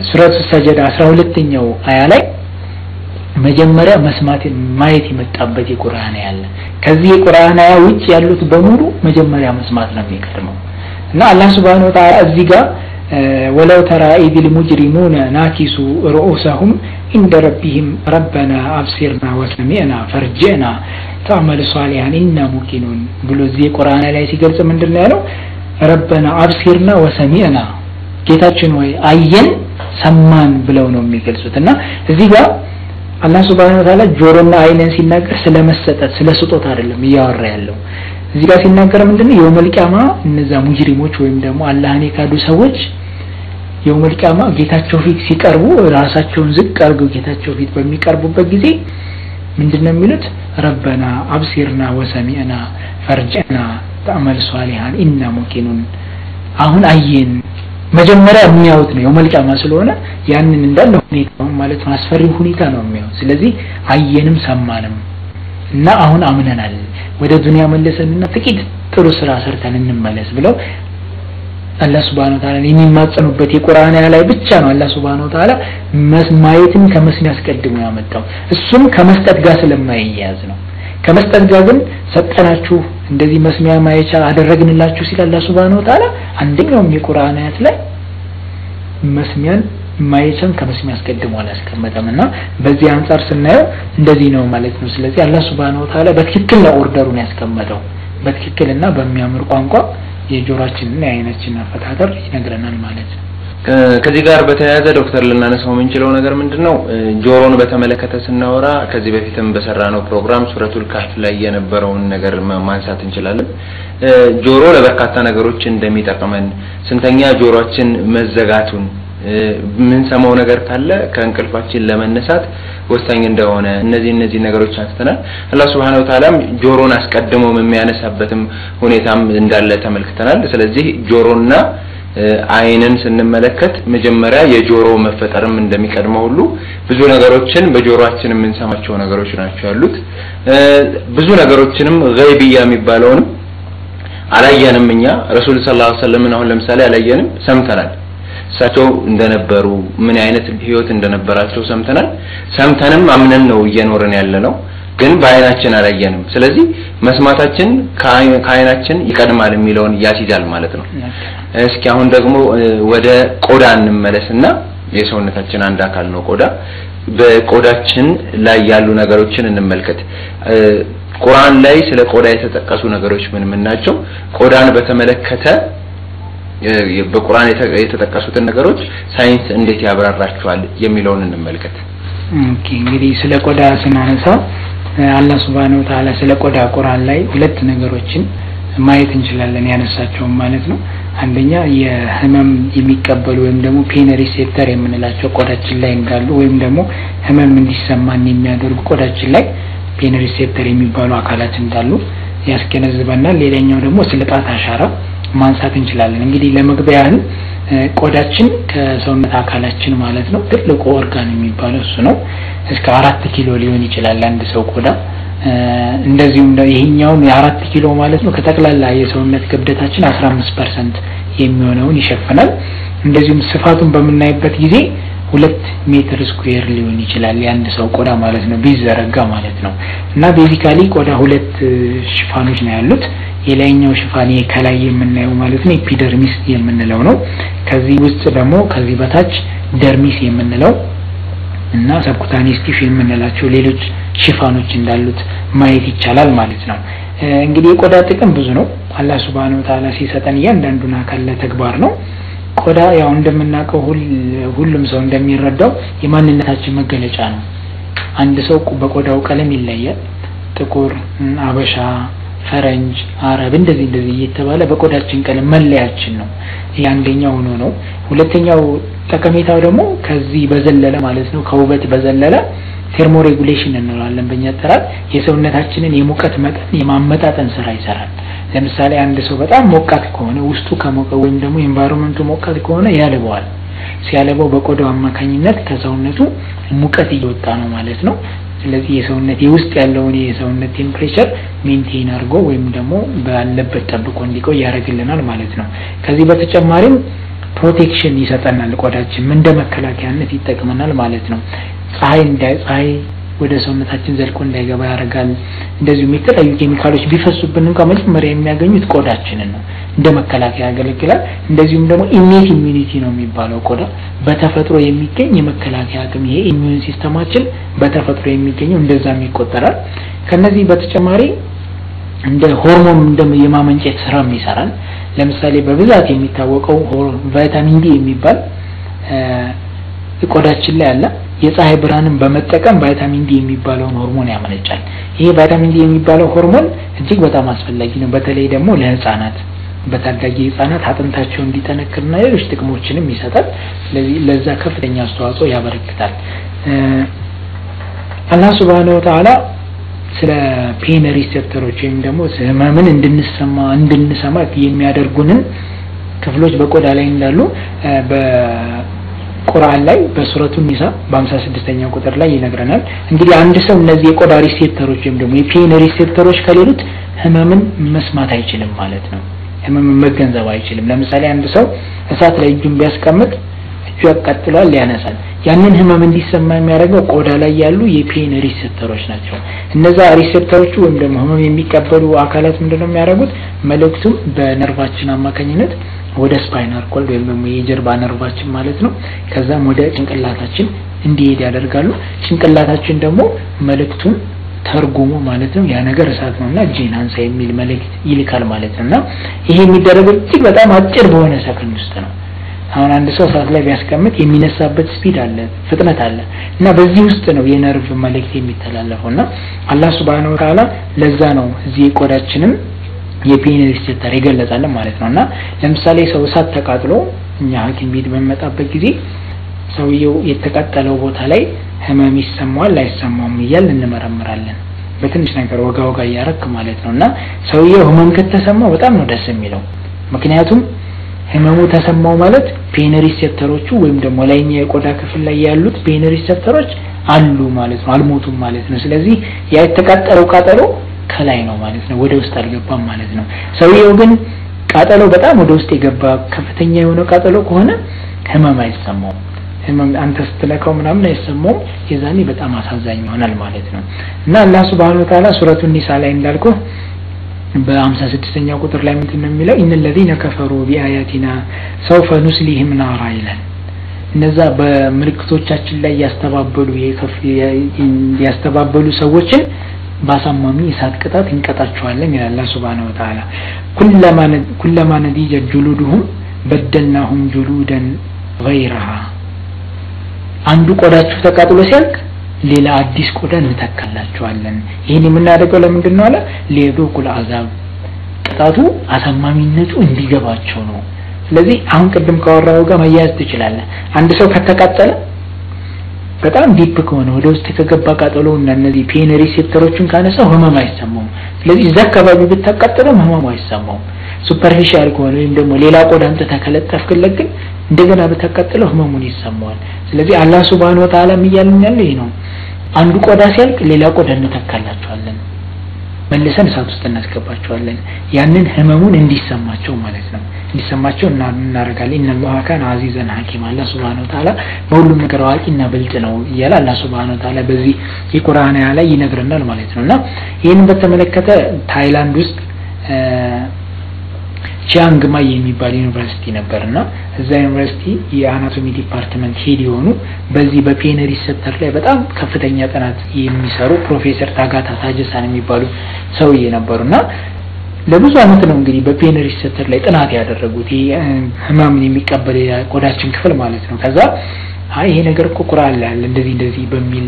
ሱረቱ ሰጀዳ 12ኛው አያ ላይ መጀመሪያ መስማት ማየት የመጣበት የቁርአን አያ አለ ከዚህ የቁርአን አያ ውጭ ያሉት በሙሉ መጀመሪያ መስማት ነው የሚቀድመው እና አላህ Subhanahu Wa Ta'ala እዚህ ጋር ወለው ተራ ኢዲል ሙጅሪሙና ናኪሱ رؤوسهم عند ربهم ربنا أبصرنا وسمعنا فرجعنا تعمل صالحا إنا موقنون ብሎ እዚህ የቁርአን ላይ ሲገልጽ ምንድነው ያለው ربنا أبصرنا وسمعنا ጌታችን ወይ አየን ሰማን ብለው ነው የሚገልጹትና እዚህ ጋር አላህ Subhanahu Wa Ta'ala ጆሮና አይንን ሲናገር ስለመሰጠት ስለስጦታ አይደለም እያወራ ያለው እዚህ ጋር ሲናገር ምንድነው የውመል ቂያማ እነዛ ሙጅሪሞች ወይም ደግሞ አላህን የካዱ ሰዎች የውመል ቂያማ ጌታቸው ፊት ሲቀርቡ ራሳቸውን ዝቅ አድርገው ጌታቸው ፊት በሚቀርቡበት ጊዜ ምንድነው የሚሉት ረበና አብሲርና ወሰሚዕና ፈርጅና ተአመል ሷሊሃን ኢና ሙቂኑን አሁን አየን መጀመሪያ የሚያዩት ነው የውመል ቂያማ ስለሆነ ያንን እንዳለ ሁኔታው ማለት አስፈሪ ሁኔታ ነው የሚያዩት ስለዚህ አየንም ሰማንም እና አሁን አምነናል ወደ ዱንያ መለሰንና ጥቂት ጥሩ ስራ ሰርተን እንመለስ ብለው አላህ Subhanahu Wa Ta'ala የሚማጸኑበት የቁርአን ላይ ብቻ ነው አላህ Subhanahu Wa Ta'ala ማየትን ከመስሚያ አስቀድሞ ያመጣው እሱም ከመስጠት ጋር ስለማይያዝ ነው ከመስጠት ጋር ግን ሰጠናችሁ እንደዚህ መስሚያ ማየቻ አደረግንላችሁ ሲል አላህ Subhanahu Wa Ta'ala አንደኛው የቁርአን አያት ላይ መስሚያን ማየቻን ከመስሚያ አስቀድሞ አላስቀመጠምና በዚህ አንፃር ስናየው እንደዚህ ነው ማለት ነው ስለዚህ አላህ Subhanahu Wa Ta'ala በትክክል ነው ኦርደሩን ያስቀመጠው በትክክልና በሚያምር ቋንቋ የጆሮአችንና የአይናችንን አፈታተር ይነግረናል ማለት ነው ከዚህ ጋር በተያያዘ ዶክተር ልናነሳው የምንችለው ነገር ምንድነው ጆሮን በተመለከተ ስናወራ ከዚህ በፊትም በሰራነው ፕሮግራም ሱረቱል ካህፍ ላይ የነበረውን ነገር ማንሳት እንችላለን ጆሮ ለበርካታ ነገሮች እንደሚጠቅመን ስንተኛ ጆሮአችን መዘጋቱን ምን ሰማው ነገር ካለ ከእንቅልፋችን ለመነሳት ወሳኝ እንደሆነ እነዚህ ነገሮች አንስተናል አላህ Subhanahu Wa Ta'ala ጆሮን አስቀድሞ የሚያነሳበትም ሁኔታም እንዳለ ተመልክተናል ስለዚህ ጆሮና አይንን ስንመለከት መጀመሪያ የጆሮ መፈጠርም እንደሚቀድመው ሁሉ ብዙ ነገሮችን በጆሮአችን የምንሰማቸው ነገሮች ናቸው ያሉት ብዙ ነገሮችንም ገይብያ የሚባለውን አላየንም እኛ ረሱል ሰለላሁ ዐለይሂ ወሰለም አሁን ለምሳሌ አላየንም ሰምተናል እሳቸው እንደነበሩ ምን አይነት ህይወት እንደነበራቸው ሰምተንም አምነን ነው እየኖርን ያለነው ግን በአይናችን አላየንም ስለዚህ መስማታችን ከአይናችን ይቀድማል የሚለውን ያሲዛል ማለት ነው እስኪ አሁን ደግሞ ወደ ቆዳ እንመለስና የሰውነታችን አንድ አካል ነው ቆዳ በቆዳችን ላይ ያሉ ነገሮችን እንመልከት ቁርአን ላይ ስለ ቆዳ የተጠቀሱ ነገሮች ምን ናቸው ቆዳን በተመለከተ በቁርአን የተጠቀሱትን ነገሮች ሳይንስ እንዴት ያብራራቸዋል የሚለውን እንመልከት ኦኬ እንግዲህ ስለ ቆዳ ስናነሳ አላህ Subhanahu Wa Ta'ala ስለ ቆዳ ቁርአን ላይ ሁለት ነገሮችን ማየት እንችላለን ያነሳቸው ማለት ነው አንደኛ የህመም የሚቀበሉ ወይም ደግሞ ፔን ሪሴፕተር የምንላቸው ቆዳችን ላይ እንዳሉ ወይም ደግሞ ህመም እንዲሰማን የሚያደርጉ ቆዳችን ላይ ፔን ሪሴፕተር የሚባሉ አካላት እንዳሉ ያስገነዝበናል ሌላኛው ደግሞ ስለ ጣት አሻራ ማንሳት እንችላለን እንግዲህ ለመግቢያ ያህል ቆዳችን ከሰውነት አካላችን ማለት ነው ትልቁ ኦርጋን የሚባለው እሱ ነው እስከ 4 ኪሎ ሊሆን ይችላል አንድ ሰው ቆዳ እንደዚሁም ይሄኛውን የ4 ኪሎ ማለት ነው ከጠቅላላ የሰውነት ክብደታችን 15% የሚሆነውን ይሸፍናል እንደዚሁም ስፋቱን በመናይበት ጊዜ 2 ሜትር ስኩዌር ሊሆን ይችላል የአንድ ሰው ቆዳ ማለት ነው ቢዘረጋ ማለት ነው እና ቤዚካሊ ቆዳ ሁለት ሽፋኖች ነው ያሉት የላይኛው ሽፋን ከላይ የምናየው ማለት ነው ኤፒደርሚስ የምንለው ነው ከዚህ ውስጥ ደግሞ ከዚህ በታች ደርሚስ የምንለው እና ሰብኩታኒስ ቲሹ የምንላቸው ሌሎች ሽፋኖች እንዳሉት ማየት ይቻላል ማለት ነው እንግዲህ የቆዳ ጥቅም ብዙ ነው አላህ Subhanahu Wa Ta'ala ሲሰጠን እያንዳንዱን አካል ለተግባር ነው ቆዳ ያው እንደምናቀው ሁሉም ሰው እንደሚረዳው የማንነታችን መገለጫ ነው አንድ ሰው በቆዳው ቀለም ይለያል ጥቁር አበሻ ፈረንጅ አረብ እንደዚህ እየተባለ በቆዳችን ቀለም መለያችን ነው ያንደኛው ነው ሁለተኛው ጠቀሜታው ደግሞ ከዚህ በዘለለ ማለት ነው ከውበት በዘለለ ቴርሞሬጉሌሽን እንላለን በእኛ አጠራር የሰውነታችንን የሙቀት መጠን የማመጣጠን ስራ ይሰራል ለምሳሌ አንድ ሰው በጣም ሞቃት ከሆነ ውስጡ ከሞቀ ወይም ደግሞ ኤንቫይሮንመንቱ ሞቃት ከሆነ ያለበዋል ሲያለበው በቆዳው አማካኝነት ከሰውነቱ ሙቀት እየወጣ ነው ማለት ነው ስለዚህ የሰውነት የውስጥ ያለውን የሰውነት ቴምፕሬቸር ሜንቴን አድርጎ ወይም ደግሞ ባለበት ጠብቆ እንዲቆይ ያደርግልናል ማለት ነው ከዚህ በተጨማሪም ፕሮቴክሽን ይሰጠናል ቆዳችን እንደ መከላከያነት ይጠቅመናል ማለት ነው ፀሐይ ወደ ሰውነታችን ዘልቆ እንዳይገባ ያደርጋል እንደዚሁም የተለያዩ ኬሚካሎች ቢፈሱብን እንኳን መጀመሪያ የሚያገኙት ቆዳችንን ነው እንደ መከላከያ ያገለግላል እንደዚሁም ደግሞ ኢሚዩኒቲ ነው የሚባለው ቆዳ በተፈጥሮ የሚገኝ የመከላከያ አቅም ይሄ ኢሚዩን ሲስተማችን በተፈጥሮ የሚገኘው እንደዛም ይቆጠራል ከነዚህ በተጨማሪ እንደ ሆርሞን የማመንጨት ስራም ይሰራል ለምሳሌ በብዛት የሚታወቀው ቫይታሚን ዲ የሚባል ቆዳችን ላይ አለ የፀሐይ ብርሃንን በመጠቀም ቫይታሚን ዲ የሚባለውን ሆርሞን ያመነጫል ይሄ ቫይታሚን ዲ የሚባለው ሆርሞን እጅግ በጣም አስፈላጊ ነው በተለይ ደግሞ ለህፃናት በታዳጊ ህፃናት አጥንታቸው እንዲጠነክርና ሌሎች ጥቅሞችንም ይሰጣል ስለዚህ ለዛ ከፍተኛ አስተዋጽኦ ያበረክታል አላህ Subhanahu Wa Ta'ala ስለ ፔን ሪሴፕተሮች ወይም ደግሞ ህመምን እንድንሰማ የሚያደርጉንን ክፍሎች በቆዳ ላይ እንዳሉ በቁርአን ላይ በሱረቱ ኒሳ በ56ኛው ቁጥር ላይ ይነግረናል እንግዲህ አንድ ሰው እነዚህ የቆዳ ሪሴፕተሮች ወይም ደግሞ የፔን ሪሴፕተሮች ከሌሉት ህመምን መስማት አይችልም ማለት ነው ህመምን መገንዘብ አይችልም ለምሳሌ አንድ ሰው እሳት ላይ እጁን ቢያስቀምጥ እጁ ያቃጥላል ያነሳል ያንን ህመም እንዲሰማ የሚያደርገው ቆዳ ላይ ያሉ የፔን ሪሴፕተሮች ናቸው እነዛ ሪሴፕተሮቹ ወይም ደግሞ ህመም የሚቀበሉ አካላት ምንድነው የሚያደርጉት መልእክቱን በነርቫችን አማካኝነት ወደ ስፓይናል ኮርድ ወይም ደግሞ የጀርባ ነርቫችን ማለት ነው ከዛም ወደ ጭንቅላታችን እንዲሄድ ያደርጋሉ ጭንቅላታችን ደግሞ መልእክቱን ተርጉሞ ማለት ነው ያ ነገር እሳት ነውና ጂናንሳ የሚል መልእክት ይልካል ማለት ነውና ይሄ የሚደረገው እጅግ በጣም አጭር በሆነ ሰከንድ ውስጥ ነው አሁን አንድ ሰው እሳት ላይ ቢያስቀምጥ የሚነሳበት ስፒድ አለ ፍጥነት አለ እና በዚህ ውስጥ ነው የነርቭ መልእክት የሚተላለፈውና አላህ Subhanahu Wa Ta'ala ለዛ ነው እዚህ ቆዳችንን የፔን ሪሴፕተር ይገለጻል ማለት ነውና ለምሳሌ ሰው እሳት ተቃጥሎ እኛ ሐኪም ቤት በመጣበት ጊዜ ሰውየው የተቃጠለው ቦታ ላይ ህመም ይሰማዋል አይሰማውም እያልን እንመረምራለን በትንሽ ነገር ወጋ ያረክ ማለት ነውና ሰውየው ህመም ከተሰማው በጣም ነው ደስ የሚለው ምክንያቱም ህመሙ ተሰማው ማለት ፔን ሪሴፕተሮቹ ወይም ደግሞ ላይኛ የቆዳ ክፍል ላይ ያሉት ፔን ሪሴፕተሮች አሉ ማለት ነው አልሞቱም ማለት ነው ስለዚህ ያ የተቃጠለው ቃጠሎ ከላይ ነው ማለት ነው ወደ ውስጥ አልገባም ማለት ነው ሰውየው ግን ቃጠሎ በጣም ወደ ውስጥ የገባ ከፍተኛ የሆነ ቃጠሎ ከሆነ ህመም አይሰማው ህመም አንተ ስትለካው ምናምን አይሰማው የዛኔ በጣም አሳዛኝ ይሆናል ማለት ነው እና አላህ Subhanahu Wa Ta'ala ሱረቱ ኒሳ ላይ እንዳልኩ በ56ኛው ቁጥር ላይ ምንድን ነው የሚለው ኢነል ለዚነ ከፈሩ ቢአያቲና ሰውፈ ኑስሊሂም ናራ ይላል እነዛ በምልክቶቻችን ላይ ያስተባበሉ ሰዎችን ባሳማሚ እሳት ቅጣት እንቀጣቸዋለን ይላል አላህ Subhanahu Wa Ta'ala ኩለማ ነዲጀ ጁሉዱሁም በደልናሁም ጁሉደን غيرها አንዱ ቆዳችሁ ተቃጥሎ ሲያልቅ ሌላ አዲስ ቆዳ እንተካላቸዋለን ይሄን የምናደርገው ለምንድን ነው አለ ለየዱቁል አዛብ ቅጣቱ አሳማሚነቱ እንዲገባቸው ነው ስለዚህ አሁን ቅድም ካወራው ጋር ማያያዝ ትችላለህ አንድ ሰው ከተቃጠለ በጣም ዲፕ ከሆነ ወደ ውስጥ ከገባ ቃጠሎ እና እነዚህ ፔን ሪሴፕተሮችን ካነሳው ህመም አይሰማውም ስለዚህ እዛ አካባቢ ብታቃጥለው ህመም አይሰማውም ሱፐርፊሻል ከሆነ ወይም ደግሞ ሌላ ቆዳ አንተ ተከለጠፍክለት ግን እንደገና በተቃጠለው ህመሙን ይሰማዋል ስለዚህ አላህ Subhanahu Wa Ta'ala የሚያልኛል ይሄ ነው አንዱ ቆዳ ሲያልቅ ሌላ ቆዳ እንተካላቸዋለን መልሰን እሳት ውስጥ እናስገባቸዋለን ያንን ህመሙን እንዲሰማቸው ማለት ነው እንዲሰማቸው እናረጋለን ኢነላህ ካነ አዚዘን ሐኪም አላህ Subhanahu Wa Ta'ala በሁሉም ነገር አዋቂና ብልጥ ነው ይላል አላህ Subhanahu Wa Ta'ala በዚህ የቁርአን አያ ላይ ይነግረናል ማለት ነውና ይሄን በተመለከተ ታይላንድ ውስጥ ቺያንግ ማይ የሚባል ዩኒቨርሲቲ ነበርና እዛ ዩኒቨርሲቲ የአናቶሚ ዲፓርትመንት ሄድ የሆኑ በዚህ በፔን ሪሴፕተር ላይ በጣም ከፍተኛ ጥናት የሚሰሩ ፕሮፌሰር ታጋታ ታጀሳን የሚባሉ ሰውዬ ነበሩና ለብዙ አመት ነው እንግዲህ በፔን ሪሰፕተር ላይ ጥናት ያደረጉት ህመምን የሚቀበል ቆዳችን ክፍል ማለት ነው ከዛ ይሄ ነገር እኮ ቁርአን ላይ አለ እንደዚህ በሚል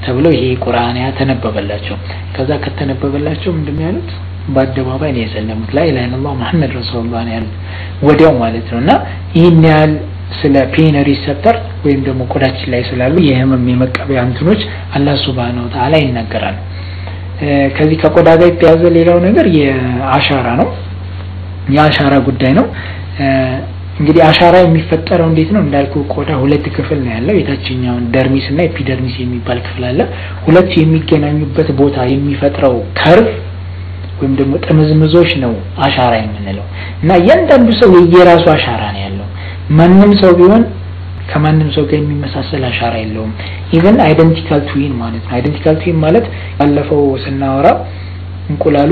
ተብሎ ይሄ ቁርአን ተነበበላቸው ከዛ ከተነበበላቸው ምንድነው ያሉት በአደባባይ ነው የሰለሙት ላ ኢላሀ ኢላላህ መሐመድ ረሱላህ ነው ያሉት ወዲያው ማለት ነውና ይሄን ያህል ስለ ፔን ሪሰፕተር ወይም ደግሞ ቆዳችን ላይ ስላሉ የህመም የመቀበያ እንትኖች አላህ Subhanahu Wa Ta'ala ይናገራል ከዚህ ከቆዳ ጋር የተያዘ ሌላው ነገር የአሻራ ነው የአሻራ ጉዳይ ነው እንግዲህ አሻራ የሚፈጠረው እንዴት ነው እንዳልኩ ቆዳ ሁለት ክፍል ነው ያለው የታችኛው ደርሚስ እና ኤፒደርሚስ የሚባል ክፍል አለ ሁለቱ የሚገናኙበት ቦታ የሚፈጥረው ከርቭ ወይም ደግሞ ጥምዝምዞች ነው አሻራ የምንለው እና እያንዳንዱ ሰው የየራሱ አሻራ ነው ያለው ማንንም ሰው ቢሆን ከማንንም ሰው ጋር የሚመሳሰል አሻራ የለውም ኢቭን አይደንቲካል ትዊን ማለት ነው አይደንቲካል ትዊን ማለት ባለፈው ስናወራ እንቁላሉ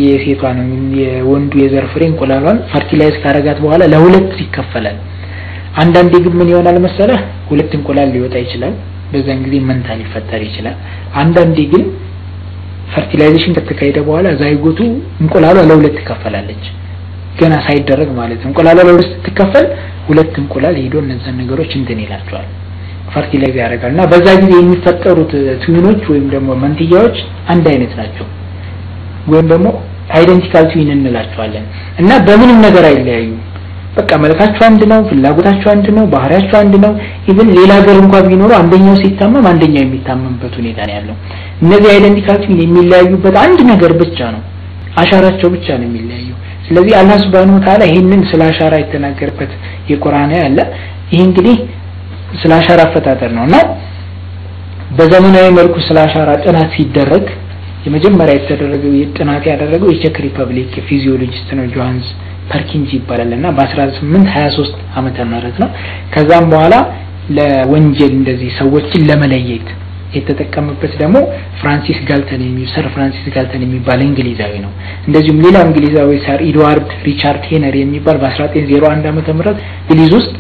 የሴቷን የወንዱ የዘር ፍሬ እንቁላሏን ፈርቲላይዝ ካረጋት በኋላ ለሁለት ይከፈላል አንዳንዴ ግን ምን ይሆናል መሰለህ ሁለት እንቁላል ሊወጣ ይችላል በዛን ጊዜ መንታ ሊፈጠር ይችላል አንዳንዴ ግን ፈርቲላይዜሽን ከተካሄደ በኋላ ዛይጎቱ እንቁላሏ ለሁለት ትከፈላለች ገና ሳይደረግ ማለት ነው እንቁላሏ ለሁለት ትከፈል ሁለት እንቁላል ሄዶ እነዛን ነገሮች እንትን ይላቸዋል ፈርቲላይዝ ያደርጋልና በዛ ጊዜ የሚፈጠሩት ትዊኖች ወይም ደግሞ መንትያዎች አንድ አይነት ናቸው ወይም ደግሞ አይደንቲካል ትዊን እንላቸዋለን እና በምንም ነገር አይለያዩ በቃ መልካቸው አንድ ነው ፍላጎታቸው አንድ ነው ባህሪያቸው አንድ ነው ኢቭን ሌላ ሀገር እንኳን ቢኖሩ አንደኛው ሲታመም አንደኛው የሚታመምበት ሁኔታ ነው ያለው እነዚህ አይደንቲካል ትዊን የሚለያዩበት አንድ ነገር ብቻ ነው አሻራቸው ብቻ ነው የሚለያዩ ስለዚህ አላህ Subhanahu Wa Ta'ala ይሄንን ስለ አሻራ የተናገረበት የቁርአን ያለ ይሄ እንግዲህ ስለ አሻራ አፈጣጠር ነውና በዘመናዊ መልኩ ስለ አሻራ ጥናት ሲደረግ የመጀመሪያ የተደረገው ጥናት ያደረገው የቼክ ሪፐብሊክ ፊዚዮሎጂስት ነው ጆሃንስ ፐርኪንስ ይባላልና በ1823 ዓመተ ምህረት ነው ከዛም በኋላ ለወንጀል እንደዚህ ሰዎችን ለመለየት የተጠቀመበት ደግሞ ፍራንሲስ ጋልተን ሰር ፍራንሲስ ጋልተን የሚባል እንግሊዛዊ ነው እንደዚሁም ሌላ እንግሊዛዊ ሰር ኤድዋርድ ሪቻርድ ሄነሪ የሚባል በ1901 ዓመተ ምህረት እንግሊዝ ውስጥ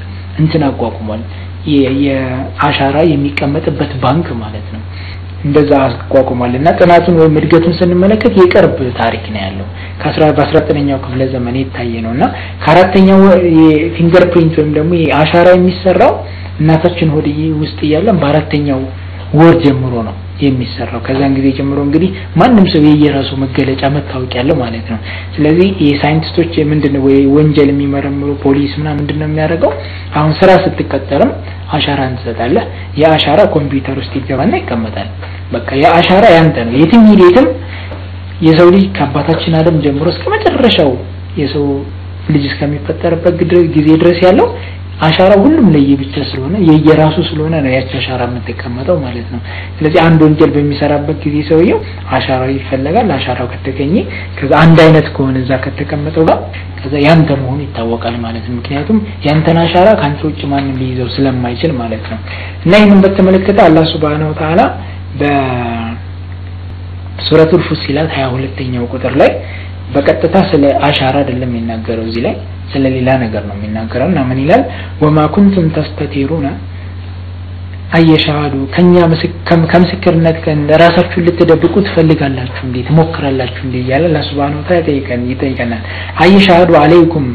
እንትን አቋቁሟል የአሻራ የሚቀመጥበት ባንክ ማለት ነው እንደዛ አቋቁሟልና ጥናቱን ወይ እድገቱን ስንመለከት የቅርብ ታሪክ ነው ያለው በ19ኛው ክፍለ ዘመን የታየ ነውና ከአራተኛው የፊንገርፕሪንት ወይም ደግሞ የአሻራ የሚሰራው እናታችን ሆድ ውስጥ ያለን በአራተኛው ወር ጀምሮ ነው የሚሰራው ከዛን ጊዜ ጀምሮ እንግዲህ ማንንም ሰው የየራሱ መገለጫ መታወቂያ ያለው ማለት ነው ስለዚህ የሳይንቲስቶች ምንድነው ወይ ወንጀል የሚመረምሩ ፖሊስ ምንድነው የሚያደርገው አሁን ስራ ስትቀጠርም አሻራን ትሰጣለህ የአሻራ ኮምፒውተር ውስጥ ይገባና ይቀመጣል በቃ የአሻራ ያንተ ነው የትም ሂደትም የሰው ልጅ ከአባታችን አደም ጀምሮ እስከ መጨረሻው የሰው ልጅ እስከሚፈጠርበት ጊዜ ድረስ ያለው አሻራ ሁሉም ለየብቻ ስለሆነ የየራሱ ስለሆነ ነው ያቺ አሻራ የምትቀመጠው ማለት ነው ስለዚህ አንድ ወንጀል በሚሰራበት ጊዜ ሰውየው አሻራው ይፈልጋል አሻራው ከተገኘ ከዛ አንድ አይነት ከሆነ እዛ ከተቀመጠው ጋር ከዛ ያንተ መሆኑ ይታወቃል ማለት ነው ምክንያቱም ያንተን አሻራ ካንተ ውጭ ማንም ሊይዘው ስለማይችል ማለት ነው እና ይሄንን በተመለከተ አላህ Subhanahu Wa Ta'ala በሱረቱል ፉሲላት 22ኛው ቁጥር ላይ በቀጥታ ስለ አሻራ አይደለም የሚናገረው እዚህ ላይ ስለ ሌላ ነገር ነው የሚናገረውና ምን ይላል ወማ ኩንቱም ተስተቲሩና አየሻዱ ከኛ ከምስክርነት ለራሳችሁ ልትደብቁ ትፈልጋላችሁ እንዴ ትሞክራላችሁ እንዴ ያለ አላህ Subhanahu Wa Ta'ala ይጠይቀናል አየሻዱ አለይኩም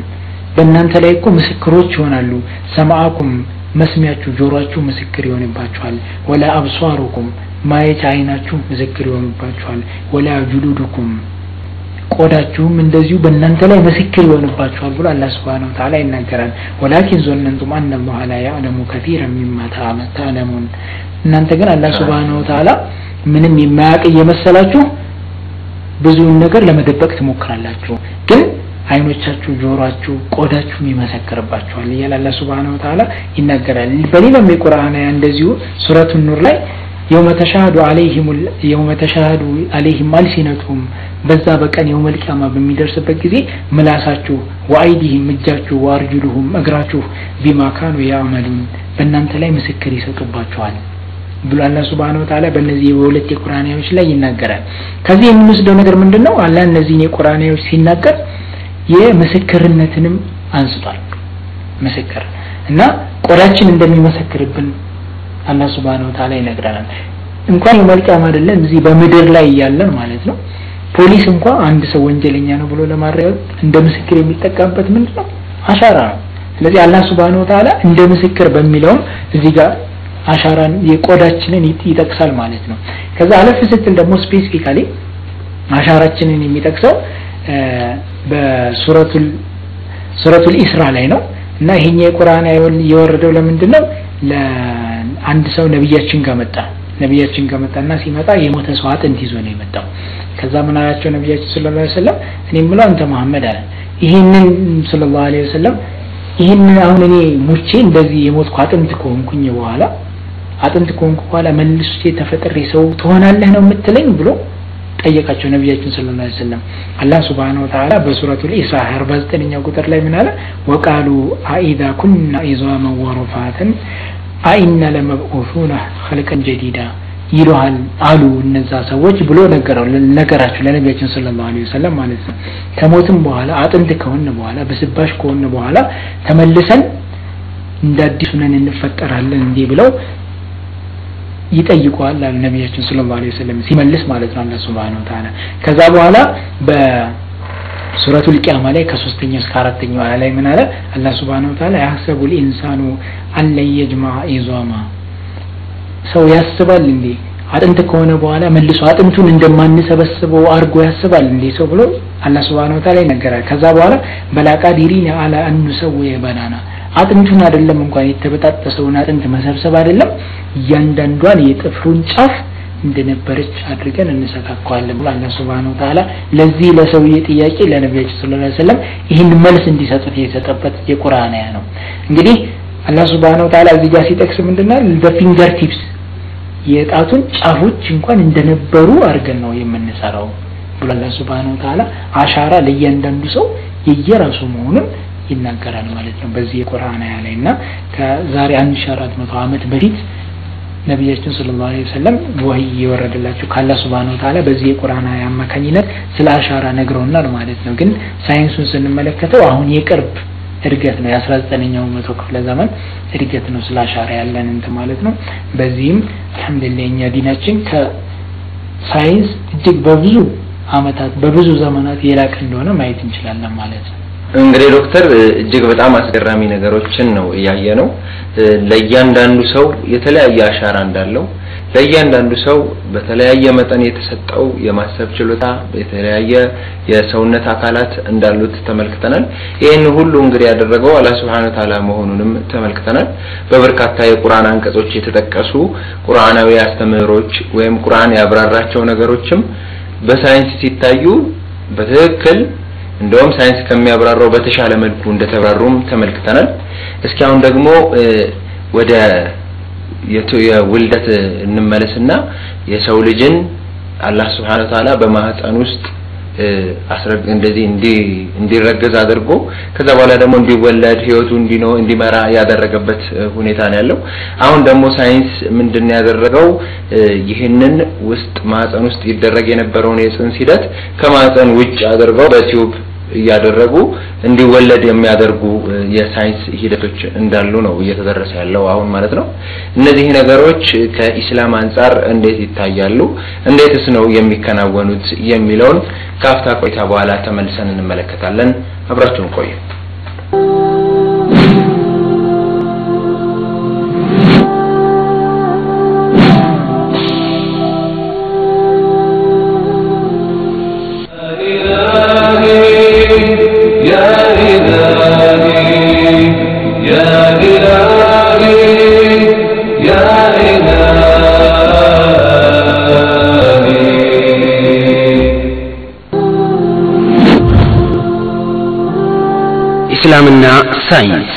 በእናንተ ላይ እኮ ምስክሮች ይሆናሉ ሰማአኩም መስሚያችሁ ጆሮአችሁ ምስክር ይሆንባችኋል ወላ አብሷሩኩም ማየት አይናችሁ ምስክር ይሆንባችኋል ወላ ጁሉዱኩም ቆዳችሁም እንደዚሁ በእናንተ ላይ ምስክር ይሆንባችኋል ብሎ አላህ Subhanahu Wa Ta'ala ይናገራል ወላኪን ዞንንቱም አነ አላህ ላ ያዕለሙ ከቲራን ሚማ ተዓለሙን እናንተ ግን አላህ Subhanahu Wa Ta'ala ምንም የማያውቅ እየመሰላችሁ ብዙ ነገር ለመደበቅ ትሞክራላችሁ ግን አይኖቻችሁ ጆሮአችሁ ቆዳችሁ ይመሰክርባችኋል ይላል አላህ Subhanahu Wa Ta'ala ይናገራል በሌላም የቁርአን እንደዚሁ ሱረቱ ኑር ላይ يوم تشهد عليهم ألسنتهم በዛ በቀን የውመል ቂያማ በሚደርስበት ጊዜ ምላሳችሁ ወአይዲህም እጃችሁ ወአርጁሉሁም እግራችሁ ቢማ ካኑ ያዕመሉን በእናንተ ላይ ምስክር ይሰጡባችኋል ብሎ አላህ Subhanahu Wa Ta'ala በእነዚህ የሁለት የቁርአናዎች ላይ ይናገራል ከዚህ የምንወስደው ነገር ምንድነው አላህ እነዚህን የቁርአናዎች ሲናገር የምስክርነትንም አንስቷል ምስክር እና ቆዳችን እንደሚመሰክርብን አላህ Subhanahu Wa Ta'ala ይነግራናል እንኳን የመልካም አይደለም እዚህ በምድር ላይ ያለን ማለት ነው ፖሊስ እንኳን አንድ ሰው ወንጀለኛ ነው ብሎ ለማረጋገጥ እንደ ምስክር የሚጠቀምበት ምንድነው አሻራ ነው ስለዚህ አላህ Subhanahu Wa Ta'ala እንደ ምስክር በሚለው እዚህ ጋር አሻራን የቆዳችንን ይጠቅሳል ማለት ነው ከዛ አለፍ ስትል ደግሞ ስፔሲፊካሊ አሻራችንን የሚጠቅሰው በሱረቱል ኢስራ ላይ ነው እና ይሄኛው የቁርአን የወረደው ለምንድነው ለአንድ ሰው ነብያችን ከመጣና ሲመጣ የሞተ ሰው አጥንት ይዞ ነው የመጣው ከዛ ምን አላቸው ነብያችን ሰለላሁ ዐለይሂ ወሰለም እኔም ብለው አንተ መሐመድ አለ ይሄንን ሰለላሁ ዐለይሂ ወሰለም ይሄንን አሁን እኔ ሙቼ እንደዚህ የሞትኩ አጥንት ከሆንኩኝ በኋላ መልሼ ተፈጥሬ ሰው ትሆናለህ ነው የምትለኝ ብሎ ጠየቃቸው ነብያችን ሰለላሁ ዐለይሂ ወሰለም አላህ Subhanahu Wa Ta'ala በሱረቱል ኢስራ 49ኛው ቁጥር ላይ ምን አለ ወቃሉ አኢዛ ኩና ኢዛማ ወሩፋተን አይና ለመብዑሱና خلقን ጀዲዳ ይሉሃል አሉ እነዛ ሰዎች ብሎ ነገራቸው ለነብያችን ሰለላሁ ዐለይሂ ወሰለም ማለት ነው ከሞትም በኋላ አጥንት ከሆነ በኋላ በስባሽ ከሆነ በኋላ ተመልሰን እንዳዲስ ሆነን እንፈጠራለን እንዴ ብለው ይጠይቁዋል ለነብያችን ሰለላሁ ዐለይሂ ወሰለም ሲመልስ ማለት ነው አላህ Subhanahu Wa Ta'ala ከዛ በኋላ በሱረቱል ቂያማ ላይ ከ3ኛው እስከ 4ኛው ላይ ምን አለ አላህ Subhanahu Wa Ta'ala ያሰቡል ኢንሳኑ አን ለየጅማ ኢዛማ ሰው ያስባል እንዴ አጥንት ከሆነ በኋላ መልሶ አጥንቱን እንደማንሰበስበው አርጎ ያስባል እንዴ ሰው ብሎ አላህ Subhanahu Wa Ta'ala ይነገራል ከዛ በኋላ በላቃዲሪና አላ አንሰው የበናና አጥንቱን አይደለም እንኳን የተበጣጠሰውን አጥንት መሰብሰብ አይደለም ያንዳንዷን የጥፍሩን ጫፍ እንደነበረች አድርገን እንሰካካዋለን ብሎ አላህ Subhanahu Wa Ta'ala ለዚህ ለሰውዬ ጥያቄ ለነብያችን ሰለላሁ ዐለይሂ ወሰለም ይሄን መልስ እንዲሰጡት የሰጠበት የቁርአን አያ ነው እንግዲህ አላህ Subhanahu Wa Ta'ala እዚህ ጋር ሲጠቅስ ምንድነው በፊንገር ቲፕስ የጣቱን ጫፎች እንኳን እንደነበሩ አድርገን ነው የምንሰራው ብሎ አላህ Subhanahu Wa Ta'ala አሻራ ለእያንዳንዱ ሰው የየራሱ መሆኑን ይናገራል ማለት ነው በዚህ የቁርአን አያ ላይና ከዛሬ 1400 ዓመት በፊት ነብያችን ሰለላሁ ዐለይሂ ወሰለም ወህይ የወረደላቸው ካላህ Subhanahu Wa Ta'ala በዚህ የቁርአን አያ አማካኝነት ስለ አሻራ ነግረውናል ማለት ነው ግን ሳይንሱን ስንመለከተው አሁን የቅርብ እድገት ነው የ19ኛው መቶ ክፍለ ዘመን እድገት ነው ስለ አሻራ ያለን እንት ማለት ነው በዚህም አልহামዱሊላህ እኛ ዲናችን ከሳይንስ እጅግ በብዙ አመታት በብዙ ዘመናት የላቀ እንደሆነ ማየት እንችላለን ማለት ነው እንግዲህ ዶክተር እጅግ በጣም አስገራሚ ነገሮችን ነው ያያየነው ለእያንዳንዱ ሰው የተለያየ አሻራ እንዳለው ለእያንዳንዱ ሰው በተለያየ መጠን የተሰጠው የማሰብ ችሎታ በተለያየ የሰውነት አካላት እንዳሉት ተመልክተናል ይሄን ሁሉ እንግዲህ ያደረገው አላህ Subhanahu Wa Ta'ala መሆኑንም ተመልክተናል በበርካታ የቁርአን አንቀጾች የተጠቀሱ ቁርአናዊ አስተምህሮች ወይም ቁርአን ያብራራቸው ነገሮችም በሳይንስ ሲታዩ በትክክል እንደውም ሳይንስ ከሚያብራራው በተሻለ መልኩ እንደተብራሩም ተመልክተናል እስኪ አሁን ደግሞ ወደ የውልደት እንመለስና የሰው ልጅን አላህ Subhanahu Wa Ta'ala በማህፀን ውስጥ እንደዚህ እንዲረገዝ አድርጎ ከዛ በኋላ ደግሞ እንዲወለድ ህይወቱ እንዲመራ ያደረገበት ሁኔታ ነው ያለው አሁን ደግሞ ሳይንስ ምንድነው ያደረገው ይሄንን ውስጥ ማህፀን ውስጥ ይደረግ የነበረውን የጽንስ ሂደት ከማህፀን ውጭ አድርገው በቲዩብ ያደረጉ እንዲወለድ የሚያደርጉ የሳይንስ ሂደቶች እንዳሉ ነው እየተደረሰ ያለው አሁን ማለት ነው እነዚህ ነገሮች ከኢስላም አንፃር እንዴት ይታያሉ እንዴትስ ነው የሚከናወኑት የሚለውን ካፍታ ቆይታ በኋላ ተመልሰን እንመለከታለን አብራችሁን ቆዩ ኢስላምና ሳይንስ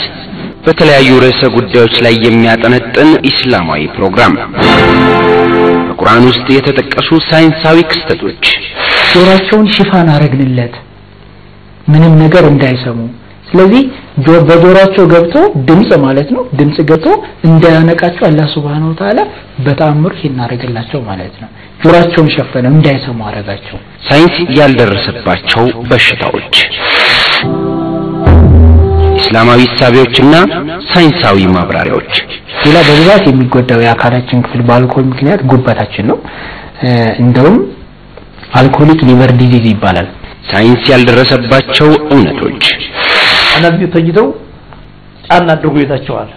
በተለያዩ ርዕሰ ጉዳዮች ላይ የሚያጠነጥን ኢስላማዊ ፕሮግራም በቁርአን ውስጥ የተጠቀሱ ሳይንሳዊ ክስተቶች ጆሮአቸውን ሽፋን አረግንለት ምንም ነገር እንዳይሰሙ ስለዚህ በጆሮአቸው ገብቶ ድምጽ ማለት ነው ድምጽ ገብቶ እንዳያነቃቸው አላህ Subhanahu Wa Ta'ala በተአምር ይናረጋላቸው ማለት ነው ጆሮአቸውን ሸፈነ እንዳይሰሙ አረጋቸው ሳይንስ ያልደረሰባቸው በሽታዎች እስላማዊ ሳቢዎችና ሳይንሳዊ ማብራሪያዎች ሌላ በብዛት የሚጎዳው የአካላችን ክፍል በአልኮል ምክንያት ጉበታችን ነው እንደውም አልኮሊክ ሊቨር ዲዚዝ ይባላል። ሳይንስ ያልደረሰባቸው እውነቶች አንዳንድ ተኝተው ጫና አድርጎ ይታቸዋል።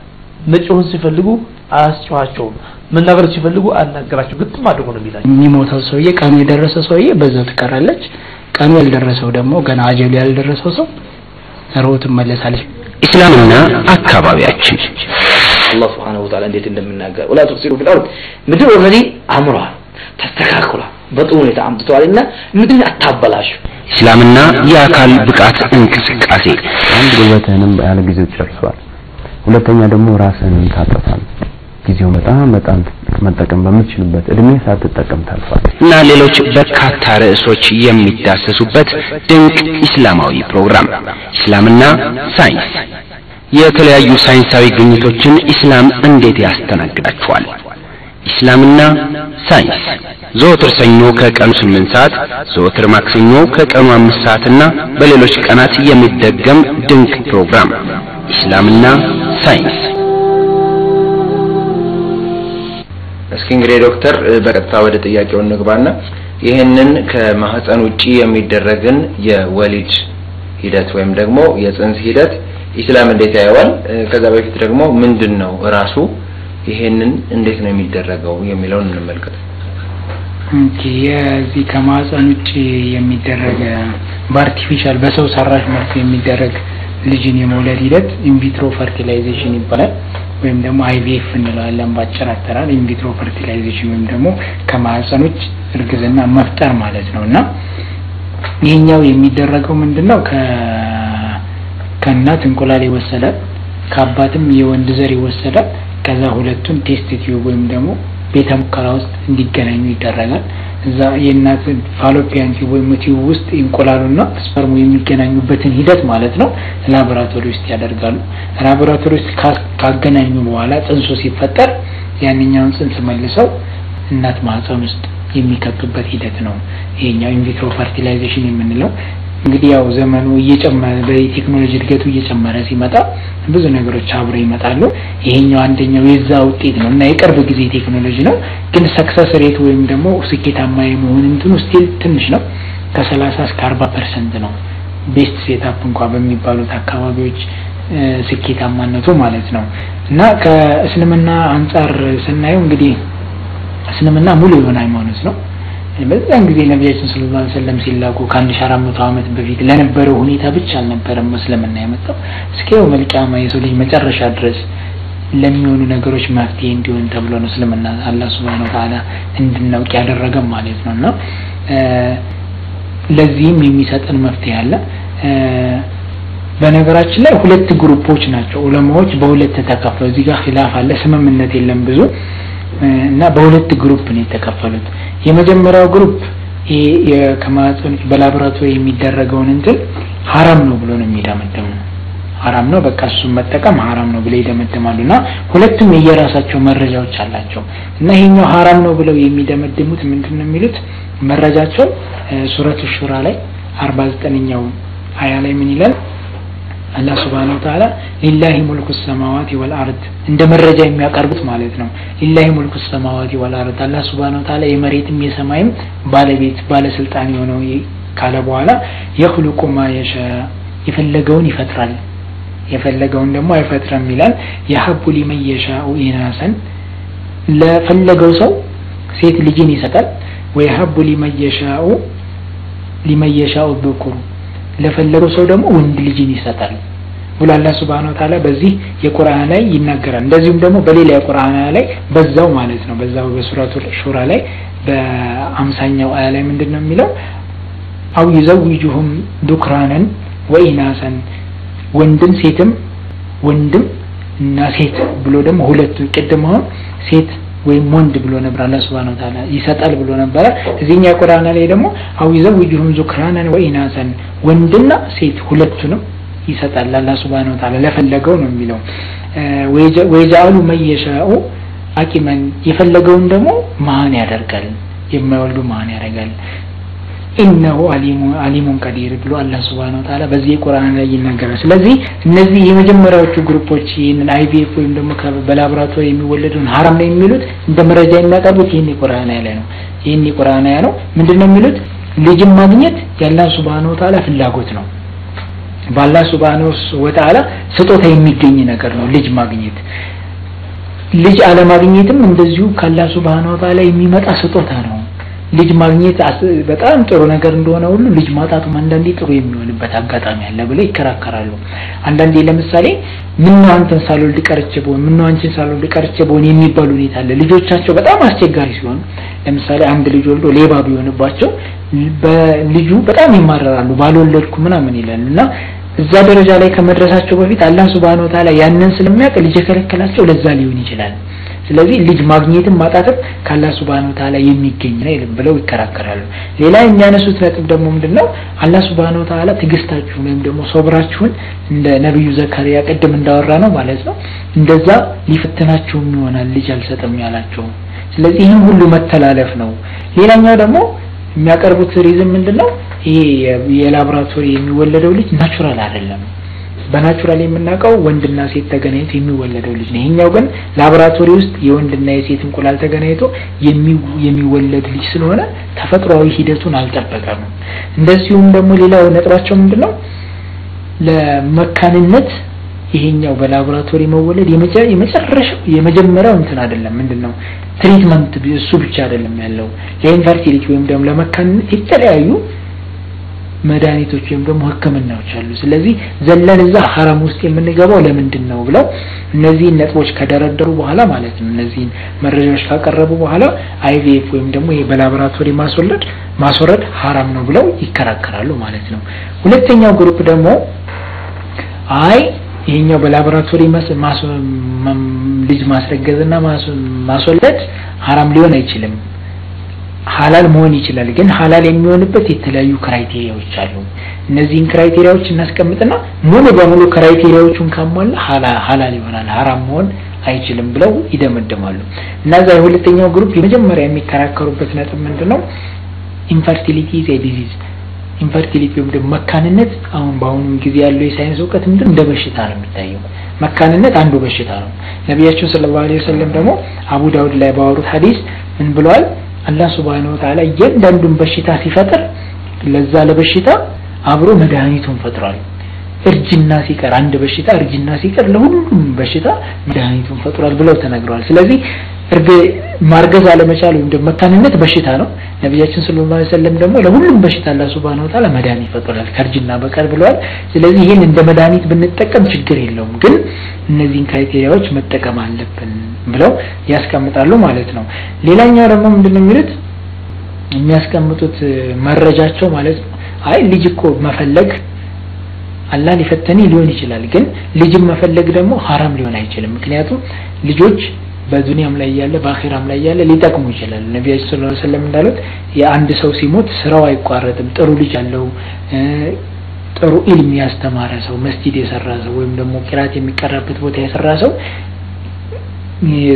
መጮህን ሲፈልጉ አያስጨዋቸውም። መናገር ሲፈልጉ አናገራቸው ግጥም አድርጎ ነው የሚላቸው። የሚሞተው ሰውዬ ቀኑ የደረሰ ሰውዬ በዛው ትቀራለች። ቀኑ ያልደረሰው ደግሞ ገና አጀሉ ያልደረሰው ሰው ሮት መለሳለች። እስላምና አካባቢያችን አላህ Subhanahu Wa Ta'ala እንዴት እንደምናገር ወላ ተፍሲሩ ፍልአርድ ምድር ኦልሬዲ አምሯል ተስተካክሏል በጥሩ ሁኔታ አምጥቷልና ምድር አታበላሽ። እስላምና የአካል ብቃት እንቅስቃሴ አንድ ጉልበትህንም ያለ ጊዜው ጨርሷል። ሁለተኛ ደግሞ ራስህን ታጠፋል። ጊዜው በጣም መጠቀም በምትችልበት እድሜ ሳትጠቀም ታልፋል። እና ሌሎች በርካታ ርዕሶች የሚዳሰሱበት ድንቅ እስላማዊ ፕሮግራም እስላምና ሳይንስ። የተለያዩ ሳይንሳዊ ግኝቶችን እስላም እንዴት ያስተናግዳቸዋል? እስላምና ሳይንስ ዘወትር ሰኞ ከቀኑ 8 ሰዓት፣ ዘወትር ማክሰኞ ከቀኑ 5 ሰዓትና በሌሎች ቀናት የሚደገም ድንቅ ፕሮግራም እስላምና ሳይንስ። እስኪ እንግዲህ ዶክተር በቀጥታ ወደ ጥያቄው እንግባና ይሄንን ከማህፀን ውጪ የሚደረግን የወሊድ ሂደት ወይም ደግሞ የጽንስ ሂደት ኢስላም እንዴት ያየዋል? ከዛ በፊት ደግሞ ምንድነው ራሱ ይሄንን እንዴት ነው የሚደረገው የሚለውን እንመልከት። የዚህ ከማህፀን ውጪ የሚደረግ በአርቲፊሻል በሰው ሰራሽ መልክ የሚደረግ ልጅን የመውለድ ሂደት ኢንቪትሮ ፈርቲላይዜሽን ይባላል ወይም ደግሞ IVF እንለዋለን ባጭር አጠራር። ኢንቪትሮ ፈርቲላይዜሽን ወይም ደግሞ ከማህፀን ውጭ እርግዝና መፍጠር ማለት ነውና ይሄኛው የሚደረገው ምንድነው ከእናት እንቁላል ይወሰዳል፣ ከአባትም የወንድ ዘር ይወሰዳል። ከዛ ሁለቱም ቴስት ቲዩብ ወይም ደግሞ ቤተ ሙከራ ውስጥ እንዲገናኙ ይደረጋል። እዛ የእናት ፋሎፒያን ቲዩብ ወይም ቲዩብ ውስጥ እንቁላሉና ስፐርሙ የሚገናኙበትን ሂደት ማለት ነው ላቦራቶሪ ውስጥ ያደርጋሉ። ላቦራቶሪ ውስጥ ካገናኙ በኋላ ጽንሱ ሲፈጠር ያንኛውን ጽንስ መልሰው እናት ማህፀን ውስጥ የሚከቱበት ሂደት ነው ይሄኛው ኢንቪትሮ ፈርቲላይዜሽን የምንለው። እንግዲህ ያው ዘመኑ እየጨመረ በቴክኖሎጂ እድገቱ እየጨመረ ሲመጣ ብዙ ነገሮች አብረው ይመጣሉ። ይሄኛው አንደኛው የዛ ውጤት ነው እና የቅርብ ጊዜ ቴክኖሎጂ ነው። ግን ሰክሰስ ሬት ወይም ደግሞ ስኬታማ የመሆን እንትኑ ስቲል ትንሽ ነው። ከ30 እስከ 40% ነው ቤስት ሴትአፕ እንኳን በሚባሉት አካባቢዎች ስኬታማነቱ ማለት ነው። እና ከእስልምና አንፃር ስናየው እንግዲህ እስልምና ሙሉ የሆነ ሃይማኖት ነው። በዛን ጊዜ ነብያችን ሰለላሁ ዐለይሂ ወሰለም ሲላኩ ከ1400 ዓመት በፊት ለነበረው ሁኔታ ብቻ አልነበረም እስልምና የመጣው። እስከው መልካም የሰው ልጅ መጨረሻ ድረስ ለሚሆኑ ነገሮች መፍትሄ እንዲሆን ተብሎ ነው እስልምና አላህ Subhanahu Wa Ta'ala እንድናውቅ ያደረገም ማለት ነውና ለዚህም የሚሰጠን መፍትሄ አለ። በነገራችን ላይ ሁለት ግሩፖች ናቸው ዑለማዎች በሁለት ተከፈሉ። እዚህ ጋር ኺላፍ አለ፣ ስምምነት የለም ብዙ እና በሁለት ግሩፕ ነው የተከፈሉት። የመጀመሪያው ግሩፕ ከማህፀን በላቦራቶሪ የሚደረገውን እንትን ሐራም ነው ብሎ ነው የሚደመድሙ። ሐራም ነው በቃ እሱን መጠቀም ሐራም ነው ብለው ይደመድማሉና ሁለቱም የየራሳቸው መረጃዎች አላቸው። እና ይሄኛው ሐራም ነው ብለው የሚደመድሙት ምንድነው የሚሉት መረጃቸው ሱረቱ ሹራ ላይ 49ኛው አያ ላይ ምን ይላል? አላህ Subhanahu Wa Ta'ala ሊላሂ ሙልኩ ሰማዋቲ ወልአርድ እንደ መረጃ የሚያቀርቡት ማለት ነው። ሊላሂ ሙልኩ ሰማዋቲ ወልአርድ አላህ Subhanahu Wa Ta'ala የመሬትም የሰማይም ባለቤት ባለስልጣን የሆነው ካለ በኋላ يخلق ما يشاء የፈለገውን ይፈጥራል የፈለገውን ደግሞ አይፈጥርም ይላል። يحب لمن يشاء إناثا ለፈለገው ሰው ሴት ልጅን ይሰጣል። ويحب لمن يشاء الذكور ለፈለገው ሰው ደግሞ ወንድ ልጅን ይሰጣል ብሎ አላህ Subhanahu Wa Ta'ala በዚህ የቁርአን ላይ ይናገራል። እንደዚሁም ደግሞ በሌላ የቁርአን ላይ በዛው ማለት ነው በዛው በሱረቱ ሹራ ላይ በ50ኛው አያ ላይ ምንድነው የሚለው? አው ይዘውጁሁም ዱክራነን ወኢናሰን ወንድም ሴትም ወንድም እና ሴት ብሎ ደግሞ ሁለቱ ቅድም አሁን ሴት ወይም ወንድ ብሎ ነበር አላህ Subhanahu Wa Ta'ala ይሰጣል ብሎ ነበር። እዚህኛ ቁርአን ላይ ደግሞ አው ይዘውጁሁም ዱክራነን ወኢናሰን ወንድና ሴት ሁለቱንም ይሰጣል አላህ Subhanahu Wa Ta'ala ለፈለገው ነው የሚለው። ወይጃሉ መየሻኡ አቂመን የፈለገውን ደግሞ ማን ያደርጋል የማይወልዱ ማን ያደርጋል። ኢነሁ አሊሙን ቀዲር ብሎ አላህ Subhanahu Wa Ta'ala በዚህ ቁርአን ላይ ይናገራል። ስለዚህ እነዚህ የመጀመሪያዎቹ ግሩፖች ይሄንን IVF ወይም ደግሞ በላቦራቶሪ የሚወለዱን ሐራም ነው የሚሉት እንደ መረጃ የሚያቀርቡት ይሄን ቁርአን ላይ ነው። ይሄን ቁርአን ላይ ነው ምንድነው የሚሉት? ልጅን ማግኘት የአላህ Subhanahu Wa Ta'ala ፍላጎት ነው በአላህ Subhanahu Wa Ta'ala ስጦታ የሚገኝ ነገር ነው ልጅ ማግኘት ልጅ አለማግኘትም እንደዚሁ ከአላህ Subhanahu Wa Ta'ala የሚመጣ ስጦታ ነው ልጅ ማግኘት በጣም ጥሩ ነገር እንደሆነ ሁሉ ልጅ ማጣቱ አንዳንዴ ጥሩ የሚሆንበት አጋጣሚ አለ ብለው ይከራከራሉ አንዳንዴ ለምሳሌ ምን ነው አንተን ሳልወልድ ቀርቼ ምን ነው አንቺን ሳልወልድ ቀርቼ የሚባሉ ሁኔታ አለ ልጆቻቸው በጣም አስቸጋሪ ሲሆን ለምሳሌ አንድ ልጅ ወልዶ ሌባ ቢሆንባቸው በልጁ በጣም ይማረራሉ ባልወለድኩ ምናምን ይላሉና እዛ ደረጃ ላይ ከመድረሳቸው በፊት አላህ Subhanahu Wa Ta'ala ያንን ስለሚያውቅ ልጅ ከለከላቸው ለዛ ሊሆን ይችላል ስለዚህ ልጅ ማግኘትም ማጣትም ከአላህ Subhanahu Wa Ta'ala የሚገኝ ነው ብለው ይከራከራሉ ሌላ የሚያነሱት ነጥብ ደግሞ ምንድነው አላህ Subhanahu Wa Ta'ala ትግስታችሁን ወይም ደግሞ ሶብራችሁን እንደ ነብዩ ዘካሪያ ቀደም እንዳወራ ነው ማለት ነው እንደዛ ሊፈትናችሁ ይሆናል ልጅ አልሰጠም ያላችሁ ስለዚህ ይሄን ሁሉ መተላለፍ ነው ሌላኛው ደግሞ የሚያቀርቡት ሪዝን ምንድነው ይሄ የላብራቶሪ የሚወለደው ልጅ ናቹራል አይደለም በናቹራል የምናቀው ወንድና ሴት ተገናኝቶ የሚወለደው ልጅ ነው ይሄኛው ግን ላብራቶሪ ውስጥ የወንድና የሴት እንቁላል ተገናኝቶ የሚወለድ ልጅ ስለሆነ ተፈጥሯዊ ሂደቱን አልጠበቀም እንደዚሁም ደግሞ ሌላው ነጥባቸው ምንድነው ለመካንነት ይሄኛው በላብራቶሪ መወለድ የመጀመሪያው እንትን አይደለም ምንድነው ትሪትመንት እሱ ብቻ አይደለም ያለው ለኢንፈርቲሊቲ ወይም ደግሞ ለመካንነት የተለያዩ መድኃኒቶች ወይም ደግሞ ህክምናዎች አሉ ስለዚህ ዘለን እዛ ሐራም ውስጥ የምንገባው ለምንድነው ብለው እነዚህ ነጥቦች ከደረደሩ በኋላ ማለት ነው እነዚህ መረጃዎች ካቀረቡ በኋላ IVF ወይም ደግሞ በላብራቶሪ ማስወረድ ሐራም ነው ብለው ይከራከራሉ ማለት ነው ሁለተኛው ግሩፕ ደግሞ ይሄኛው በላብራቶሪ ልጅ ማስረገዝና ማስወለድ ሐራም ሊሆን አይችልም ሐላል መሆን ይችላል ግን ሐላል የሚሆንበት የተለያዩ ክራይቴሪያዎች አሉ እነዚህን ክራይቴሪያዎች እናስቀምጥና ሙሉ በሙሉ ክራይቴሪያዎቹን ካሟላ ሐላል ይሆናል ሐራም መሆን አይችልም ብለው ይደመድማሉ እናዛ የሁለተኛው ግሩፕ የመጀመሪያ የሚከራከሩበት ነጥብ ምንድነው ኢንፈርቲሊቲ ኢዝ ኤ ዲዚዝ ኢንፈርቲሊቲ ወይም ደግሞ መካንነት አሁን በአሁኑ ጊዜ ያለው የሳይንስ ዕውቀት እንደ በሽታ ነው የሚታየው መካንነት አንዱ በሽታ ነው ነብያችን ሰለላሁ ዐለይሂ ወሰለም ደግሞ አቡ ዳውድ ላይ ባወሩት ሐዲስ ምን ብለዋል አላህ Subhanahu Wa Ta'ala እያንዳንዱን በሽታ ሲፈጥር ለዛ ለበሽታ አብሮ መድኃኒቱን ፈጥሯል እርጅና ሲቀር አንድ በሽታ እርጅና ሲቀር ለሁሉም በሽታ መድኃኒቱን ፈጥሯል ብለው ተናግረዋል ስለዚህ ማርገዝ አለመቻል ወይም ደግሞ መካንነት በሽታ ነው ነብያችን ሰለላሁ ዐለይሂ ወሰለም ደግሞ ለሁሉም በሽታ አላህ Subhanahu Wa Ta'ala መድኃኒት ፈጥሯል ከርጅና በቀር ብለዋል ስለዚህ ይሄን እንደ መድኃኒት ብንጠቀም ችግር የለውም ግን እነዚህን ክራይቴሪያዎች መጠቀም አለብን ብለው ያስቀምጣሉ ማለት ነው ሌላኛው ደግሞ ምንድነው የሚሉት የሚያስቀምጡት መረጃቸው ማለት ልጅ እኮ መፈለግ አላህ ሊፈተኒ ሊሆን ይችላል ግን ልጅ መፈለግ ደግሞ ሐራም ሊሆን አይችልም ምክንያቱም ልጆች በዱንያም ላይ ያለ በአኺራም ላይ ያለ ሊጠቅሙ ይችላል ነብያችን ሰለላሁ ዐለይሂ ወሰለም እንዳሉት የአንድ ሰው ሲሞት ስራው አይቋረጥም ጥሩ ልጅ አለው ጥሩ ኢልም ያስተማረ ሰው መስጂድ የሰራ ሰው ወይም ደግሞ ቂራት የሚቀራበት ቦታ የሰራ ሰው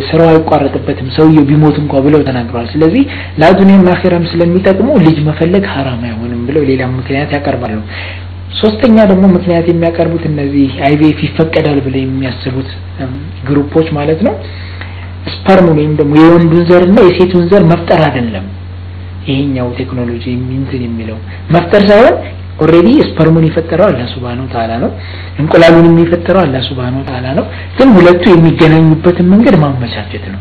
ስራው አይቋረጥበትም ሰውየው ቢሞት እንኳን ብለው ተናግረዋል ስለዚህ ለዱንያም ለአኺራም ስለሚጠቅሙ ልጅ መፈለግ ሐራም አይሆንም ብለው ሌላ ምክንያት ያቀርባሉ ሶስተኛ ደግሞ ምክንያት የሚያቀርቡት እነዚህ IVF ይፈቀዳል ብለው የሚያስቡት ግሩፖች ማለት ነው ስፐርም ወይም ደግሞ የወንዱን ዘርና የሴቱን ዘር መፍጠር አይደለም ይሄኛው ቴክኖሎጂ እንትን የሚለው መፍጠር ሳይሆን ኦሬዲ ስፐርሙን የፈጠረው አላህ Subhanahu Wa Ta'ala ነው እንቁላሉን የፈጠረው አላህ Subhanahu Wa Ta'ala ነው ግን ሁለቱ የሚገናኙበትን መንገድ ማመቻቸት ነው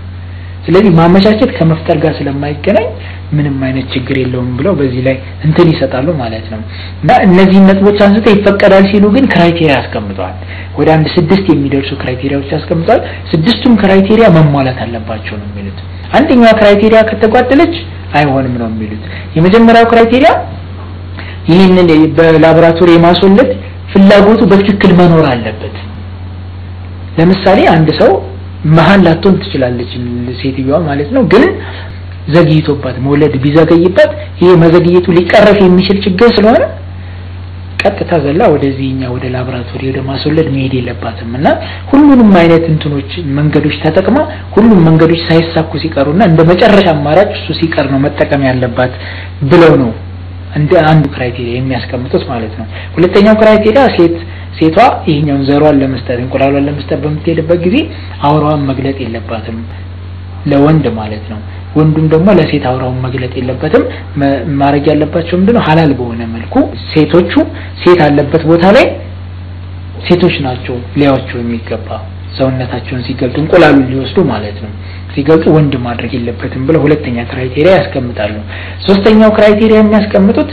ስለዚህ ማመቻቸት ከመፍጠር ጋር ስለማይገናኝ ምንም አይነት ችግር የለውም ብለው በዚህ ላይ እንትን ይሰጣሉ ማለት ነው እና እነዚህ ነጥቦች አንስተው ይፈቀዳል ሲሉ ግን ክራይቴሪያ ያስቀምጣል ወደ 6 የሚደርሱ ክራይቴሪያዎች ያስቀምጣል 6ቱም ክራይቴሪያ መሟላት አለባቸው ነው የሚሉት አንደኛው ክራይቴሪያ ከተጓደለች አይሆንም ነው የሚሉት የመጀመሪያው ክራይቴሪያ ይሄንን በላብራቶሪ ማስወለድ ፍላጎቱ በትክክል መኖር አለበት ለምሳሌ አንድ ሰው መሃን ላትሆን ትችላለች ሴትየዋ ማለት ነው ግን ዘግይቶባት መውለድ ቢዘገይባት ይሄ መዘግየቱ ሊቀረፍ የሚችል ችግር ስለሆነ ቀጥታ ዘላ ወደዚህኛው ወደ ላብራቶሪ ወደ ማስወለድ መሄድ የለባትምና ሁሉንም አይነት እንትኖች መንገዶች ተጠቅማ ሁሉም መንገዶች ሳይሳኩ ሲቀሩና እንደ መጨረሻ አማራጭ እሱ ሲቀር ነው መጠቀም ያለባት ብለው ነው እንደ አንዱ ክራይቴሪያ የሚያስቀምጡት ማለት ነው ሁለተኛው ክራይቴሪያ ሴቷ ይሄኛውን ዘሯን ለመስጠት እንቁላሏን ለመስጠት በምትሄድበት ጊዜ አውራዋን መግለጥ የለባትም ለወንድ ማለት ነው ወንዱም ደግሞ ለሴት አውራውን መግለጥ የለበትም ማረግ ያለባቸው ምንድነው ሐላል በሆነ መልኩ ሴቶቹ ሴት አለበት ቦታ ላይ ሴቶች ናቸው ሊያዋቸው የሚገባ ሰውነታቸውን ሲገልጡ እንቁላሉን ሊወስዱ ማለት ነው ሲገልጡ ወንድ ማድረግ የለበትም ብለው ሁለተኛ ክራይቴሪያ ያስቀምጣሉ ሶስተኛው ክራይቴሪያ የሚያስቀምጡት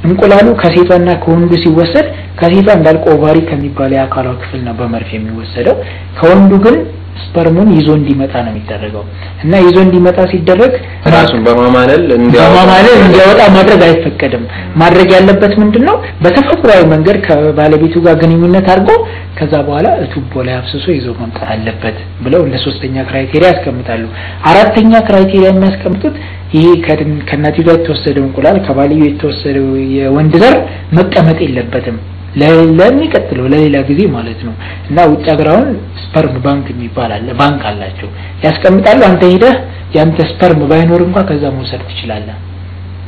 እንቁላሉ ከሴቷና ከወንዱ ሲወሰድ ከሴቷ እንዳልቆ ኦቫሪ ከሚባል የአካሏ ክፍል ነው በመርፌ የሚወሰደው ከወንዱ ግን ስፐርሙን ይዞ እንዲመጣ ነው የሚደረገው እና ይዞ እንዲመጣ ሲደረግ ራሱን በማማለል እንዲያወጣ ማድረግ አይፈቀድም ማድረግ ያለበት ምንድነው በተፈጥሯዊ መንገድ ከባለቤቱ ጋር ግንኙነት አድርጎ ከዛ በኋላ ቱቦ ላይ አፍስሶ ይዞ መምጣት አለበት ብለው ለሶስተኛ ክራይቴሪያ ያስቀምጣሉ አራተኛ ክራይቴሪያ የሚያስቀምጡት ይሄ ከናቲው ጋር የተወሰደው እንቁላል ከባልዩ የተወሰደው የወንድ ዘር መቀመጥ የለበትም ለሚቀጥለው ለሌላ ጊዜ ማለት ነው እና ውጭ ሀገራውን ስፐርም ባንክ የሚባል አለ ባንክ አላቸው ያስቀምጣሉ አንተ ሄደህ ያንተ ስፐርም ባይኖር እንኳን ከዛ መውሰድ ትችላለህ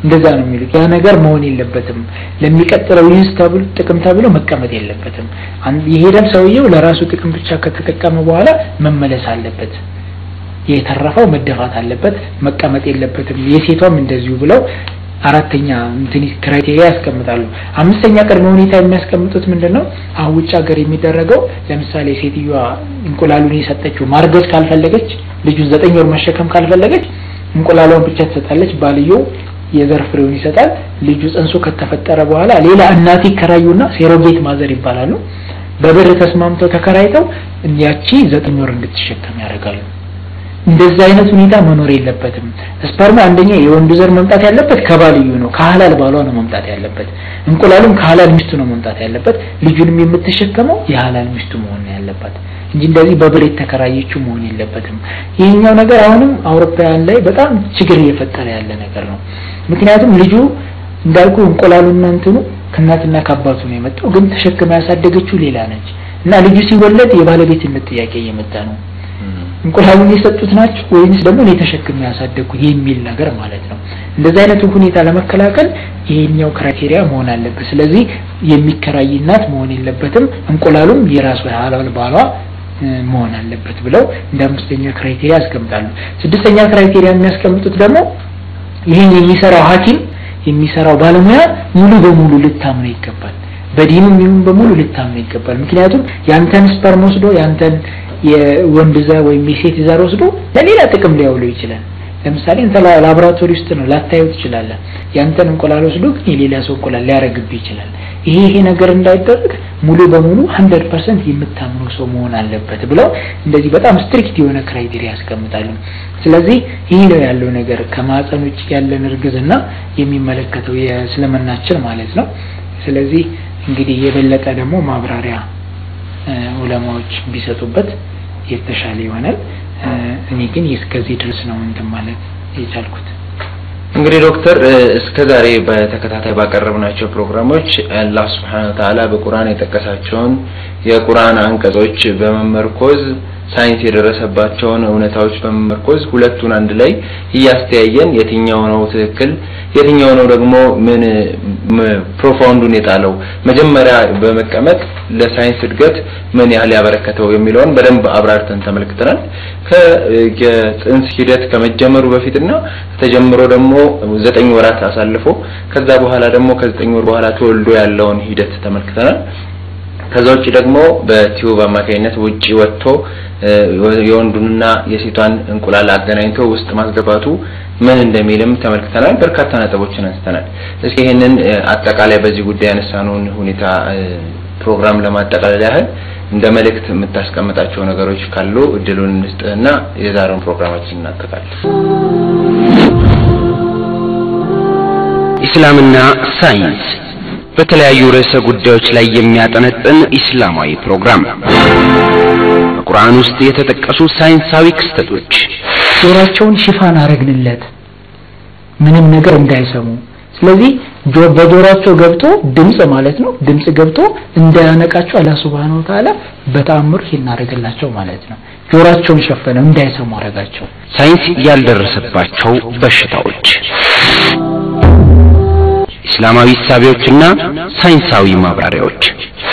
እንደዛ ነው የሚሉት ያ ነገር መሆን የለበትም ለሚቀጥለው ይስ ተብሎ ጥቅም ተብሎ መቀመጥ የለበትም ይሄዳል ሰውየው ለራሱ ጥቅም ብቻ ከተጠቀመ በኋላ መመለስ አለበት የተረፈው መደፋት አለበት መቀመጥ የለበትም የሴቷም እንደዚሁ ብለው አራተኛ እንትን ክራይቴሪያ ያስቀምጣሉ አምስተኛ ቅድመ ሁኔታ የሚያስቀምጡት ምንድነው አውጭ ሀገር የሚደረገው ለምሳሌ ሴትዮዋ እንቁላሉን የሰጠችው ማርገዝ ካልፈለገች ልጁን 9 ወር መሸከም ካልፈለገች እንቁላሉን ብቻ ትሰጣለች ባልየው የዘር ፍሬውን ይሰጣል ልጁ ጽንሱ ከተፈጠረ በኋላ ሌላ እናት ይከራዩና ሴሮጌት ማዘር ይባላሉ በብር ተስማምተው ተከራይተው ያቺ 9 ወር እንድትሸከም ያደርጋሉ እንደዛ አይነት ሁኔታ መኖር የለበትም ስፐርም አንደኛ የወንዱ ዘር መምጣት ያለበት ከባልዩ ነው ከሐላል ባሏ ነው መምጣት ያለበት እንቁላሉም ከሐላል ሚስቱ ነው መምጣት ያለበት ልጁንም የምትሸከመው የሐላል ሚስቱ መሆን ያለበት እንጂ እንደዚህ በብር የተከራየችው መሆን የለበትም ይሄኛው ነገር አሁንም አውሮፓውያን ላይ በጣም ችግር እየፈጠረ ያለ ነገር ነው ምክንያቱም ልጁ እንዳልኩ እንቁላሉና እንትኑ ከእናትና ከአባቱ ነው የመጣው ግን ተሸክማ ያሳደገችው ሌላ ነች እና ልጁ ሲወለድ የባለቤትነት ጥያቄ እየመጣ ነው እንቁላሉን የሰጡት ናቸው ወይስ ደግሞ ለተሸክም ያሳደጉት የሚል ነገር ማለት ነው እንደዛ አይነቱ ሁኔታ ለመከላከል ይሄኛው ክራይቴሪያ መሆን አለበት ስለዚህ የሚከራይናት መሆን የለበትም እንቁላሉም የራሱ ሐላል ባሏ መሆን አለበት ብለው እንደ አምስተኛ ክራይቴሪያ ያስቀምጣሉ ስድስተኛ ክራይቴሪያ የሚያስቀምጡት ደግሞ ይሄን የሚሰራው ሐኪም የሚሰራው ባለሙያ ሙሉ በሙሉ ልታምነው ይገባል በዲኑም ይሁን በሙሉ ልታምነው ይገባል ምክንያቱም ያንተን ስፐርም ወስዶ ያንተን የወንድ ዘር ወይም የሴት ዘር ወስዶ ለሌላ ጥቅም ሊያውለው ይችላል ለምሳሌ እንተ ላብራቶሪ ውስጥ ነው ላታየው ይችላል ያንተን እንቁላል ወስዶ ግን የሌላ ሰው እንቁላል ሊያረግብ ይችላል ይሄ ነገር እንዳይደረግ ሙሉ በሙሉ 100% የምታምነው ሰው መሆን አለበት ብለው እንደዚህ በጣም ስትሪክት የሆነ ክራይቴሪያ ያስቀምጣሉ ስለዚህ ይሄ ነው ያለው ነገር ከማህፀን ውጭ ያለን እርግዝና የሚመለከተው የእስልምናችን ማለት ነው ስለዚህ እንግዲህ የበለጠ ደግሞ ማብራሪያ ዑለማዎች ቢሰጡበት የተሻለ ይሆናል እኔ ግን እስከዚህ ድረስ ነው እንትን ማለት የቻልኩት እንግዲህ ዶክተር እስከዛሬ በተከታታይ ባቀረብናቸው ፕሮግራሞች አላህ Subhanahu Wa Ta'ala በቁርአን የጠቀሳቸውን የቁርአን አንቀጾች በመመርኮዝ ሳይንስ የደረሰባቸውን እውነታዎች በመመርኮዝ ሁለቱን አንድ ላይ እያስተያየን የትኛው ነው ትክክል የትኛው ነው ደግሞ ምን ፕሮፋውንዱን የጣለው መጀመሪያ በመቀመጥ ለሳይንስ እድገት ምን ያህል ያበረከተው የሚለውን በደንብ አብራርተን ተመልክተናል ከጽንስ ሂደት ከመጀመሩ በፊትና ተጀምሮ ደግሞ 9 ወራት አሳልፎ ከዛ በኋላ ደግሞ ከ9 ወር በኋላ ተወልዶ ያለውን ሂደት ተመልክተናል ከዛውጭ ደግሞ በቲዩብ አማካይነት ውጪ ወጥቶ የወንዱንና የሴቷን እንቁላል አገናኝቶ ውስጥ ማስገባቱ ምን እንደሚልም ተመልክተናል በርካታ ነጥቦችን አንስተናል እስኪ ይሄንን አጠቃላይ በዚህ ጉዳይ ያነሳነውን ሁኔታ ፕሮግራም ለማጠቃለል ያህል እንደ መልእክት የምታስቀምጣቸው ነገሮች ካሉ እድሉን እንስጥና የዛሬውን ፕሮግራማችንን እናጠቃልል ኢስላምና ሳይንስ በተለያዩ ርዕሰ ጉዳዮች ላይ የሚያጠነጥን ኢስላማዊ ፕሮግራም በቁርአን ውስጥ የተጠቀሱ ሳይንሳዊ ክስተቶች ጆሮአቸውን ሽፋን አረግንለት ምንም ነገር እንዳይሰሙ ስለዚህ በጆሮአቸው ገብቶ ድምጽ ማለት ነው ድምጽ ገብቶ እንዳያነቃቸው አላህ Subhanahu Wa Ta'ala በተአምር ይናረጋላቸው ማለት ነው ጆሮአቸውን ሸፈነው እንዳይሰሙ አረጋቸው ሳይንስ ያልደረሰባቸው በሽታዎች እስላማዊ ሐሳቦችና ሳይንሳዊ ማብራሪያዎች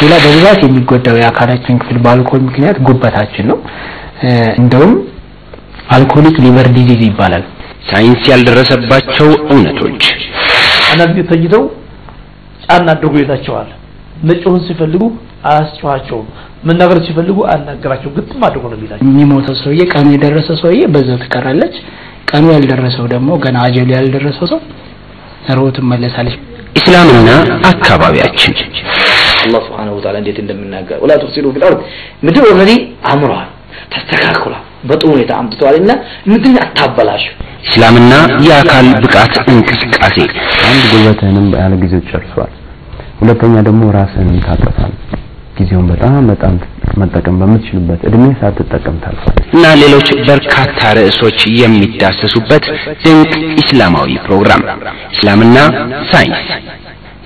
ሌላ በብዛት የሚጎዳው የአካላችን ክፍል በአልኮል ምክንያት ጉበታችን ነው እንደውም አልኮሊክ ሊቨር ዲዚዝ ይባላል። ሳይንስ ያልደረሰባቸው እውነቶች አንዳንድ ተኝተው ጫና አድርጎ ይዛቸዋል። መጮህን ሲፈልጉ አያስጨዋቸውም። መናገር ሲፈልጉ አናገራቸው ግጥም አድርጎ ነው የሚላቸው። የሚሞተው ሰውዬ ቀኑ የደረሰ ሰውዬ በዛው ትቀራለች። ቀኑ ያልደረሰው ደግሞ ገና አጀሉ ያልደረሰው ሰው ሩህ ትመለሳለች። ኢስላምና አካባቢያችን አላህ Subhanahu Wa Ta'ala እንዴት እንደምናገር ወላ ተፍሲሉ في الارض ምድር ኦልሬዲ አምሯል ተስተካክሏል በጥሩ ሁኔታ አምጥቷልና ምድር አታበላሹ። ኢስላምና የአካል ብቃት እንቅስቃሴ አንድ ጉልበትህንም ያለ ጊዜው ጨርሷል። ሁለተኛ ደግሞ ራስህን ታጠፋል። ጊዜውን በጣም መጠቀም በምትችልበት እድሜ ሳትጠቀም ታልፋለህ። እና ሌሎች በርካታ ርዕሶች የሚዳሰሱበት ድንቅ ኢስላማዊ ፕሮግራም ኢስላምና ሳይንስ።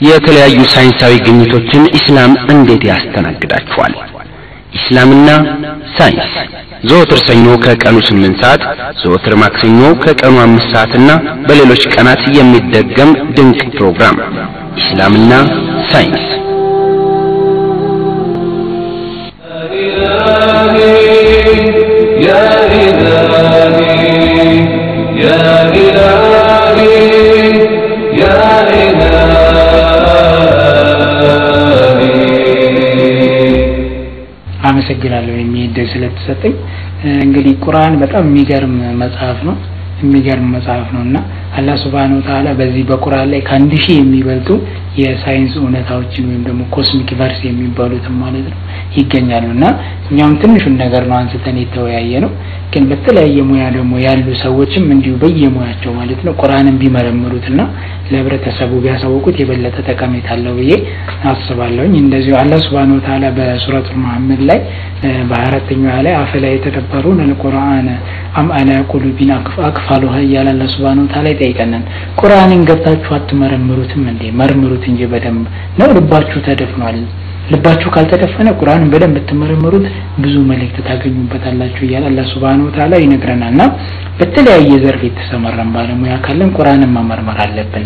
የተለያዩ ሳይንሳዊ ግኝቶችን ኢስላም እንዴት ያስተናግዳቸዋል? ኢስላምና ሳይንስ ዘወትር ሰኞ ከቀኑ 8 ሰዓት፣ ዘወትር ማክሰኞ ከቀኑ 5 ሰዓትና በሌሎች ቀናት የሚደገም ድንቅ ፕሮግራም ኢስላምና ሳይንስ። يا إلهي يا إلهي يا አመሰግናለሁ የሚደግ ስለተሰጠኝ። እንግዲህ ቁርአን በጣም የሚገርም መጽሐፍ ነውና አላህ Subhanahu Wa Ta'ala በዚህ በቁርአን ላይ ከ1000 የሚበልጡ የሳይንስ እውነታዎችን ወይም ደግሞ ኮስሚክ ቨርስ የሚባሉት ማለት ነው ይገኛሉና እኛም ትንሹን ነገር ነው አንስተን የተወያየ ነው። ግን በተለያየ ሙያ ደግሞ ያሉ ሰዎችም እንዲሁ በየሙያቸው ማለት ነው ቁርአንን ቢመረምሩትና ለህብረተሰቡ ቢያሳውቁት የበለጠ ጠቀሜታ አለው ብዬ አስባለሁ። እንደዚሁ አላህ Subhanahu Wa Ta'ala በሱረቱል መሐመድ ላይ በ4ኛው ላይ አፈላ የተደበሩን القرآن أم على قلوب أقفالها እያለ አላህ Subhanahu Wa Ta'ala ይጠይቀናል። ቁርአንን ገብታችሁ አትመረምሩትም እንዴ? መርምሩት እንጂ በደንብ ነው። ልባችሁ ተደፍኗል። ልባችሁ ካልተደፈነ ቁርአንን በደንብ ተመረምሩት ብዙ መልእክት ታገኙበታላችሁ እያለ አላህ Subhanahu Wa Ta'ala ይነግረናልና በተለያየ ዘርፍ የተሰማራን ባለሙያ ካለን ቁርአንን መመርመር አለብን፣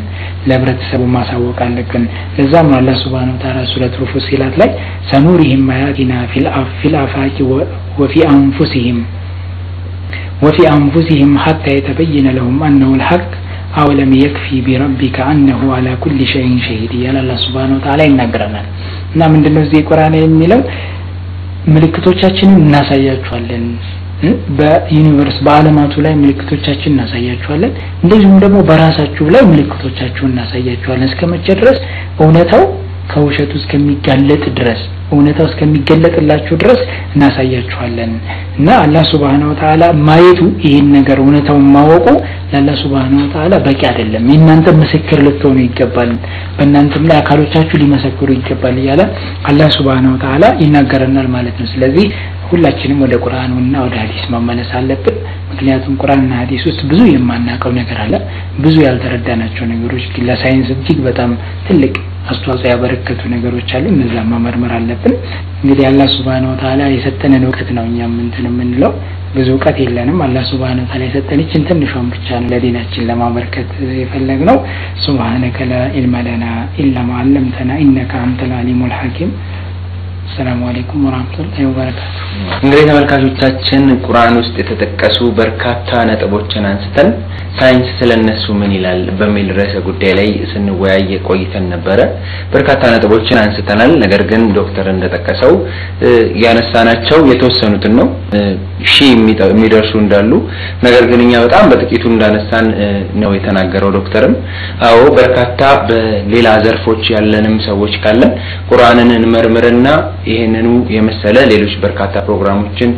ለህብረተሰቡ ማሳወቅ አለብን። ለዛም አላህ Subhanahu Wa Ta'ala ሱረቱል ፉሲላት ላይ ሰኑሪሂም አያቲና ፊል አፋቂ وفي أنفسهم حتى يتبين لهم أنه الحق أولم يكفي بربك أنه على كل شيء شهيد يلا الله سبحانه وتعالى ይናገረናል። እና ምንድነው እዚህ ቁርአን የሚለው ምልክቶቻችንን እናሳያችኋለን በዩኒቨርስ በአለማቱ ላይ ምልክቶቻችንን እናሳያችኋለን እንደዚሁም ደግሞ በራሳችሁ ላይ ምልክቶቻችሁን እናሳያችኋለን እስከመቼ ድረስ እውነታው ከውሸቱ እስከሚጋለጥ ድረስ እውነታው እስከሚገለጥላችሁ ድረስ እናሳያችኋለን። እና አላህ Subhanahu Wa Ta'ala ማየቱ ይሄን ነገር እውነታውን ማወቁ ለአላህ Subhanahu Wa Ta'ala በቂ አይደለም። እናንተ ምስክር ልትሆኑ ይገባል፣ በእናንተም ላይ አካሎቻችሁ ሊመሰክሩ ይገባል እያለ አላህ Subhanahu Wa Ta'ala ይናገረናል ማለት ነው። ስለዚህ ሁላችንም ወደ ቁርአንና ወደ ሐዲስ መመለስ አለብን። ምክንያቱም ቁርአንና ሐዲስ ውስጥ ብዙ የማናውቀው ነገር አለ፣ ብዙ ያልተረዳናቸው ነገሮች ለሳይንስ እጅግ በጣም ትልቅ አስተዋጽኦ ያበረከቱ ነገሮች አሉ። እነዛ መመርመር አለብን። እንግዲህ አላህ Subhanahu Wa Ta'ala የሰጠንን ዕውቀት ነው እኛም የምንለው። ብዙ ዕውቀት የለንም። አላህ Subhanahu Wa Ta'ala የሰጠንን ትንሿን ብቻ ነው ለዲናችን ለማበርከት የፈለግነው። ሱብሃነከ ላ ኢልመ ለና ኢላ ማ ዐለምተና ኢነከ አንተል አሊሙል ሐኪም። ሰላም አለይኩም ወራህመቱላሂ ወበረካቱ። እንግዲህ ተመልካቾቻችን ቁርአን ውስጥ የተጠቀሱ በርካታ ነጥቦችን አንስተን ሳይንስ ስለነሱ ምን ይላል በሚል ርዕሰ ጉዳይ ላይ ስንወያይ ቆይተን ነበረ። በርካታ ነጥቦችን አንስተናል። ነገር ግን ዶክተር እንደጠቀሰው ያነሳናቸው የተወሰኑትን ነው ሺህ የሚደርሱ እንዳሉ፣ ነገር ግን እኛ በጣም በጥቂቱ እንዳነሳን ነው የተናገረው ዶክተርም። አዎ በርካታ በሌላ ዘርፎች ያለንም ሰዎች ካለን ቁርአንን እንመርምርና ይሄንኑ የመሰለ ሌሎች በርካታ ፕሮግራሞችን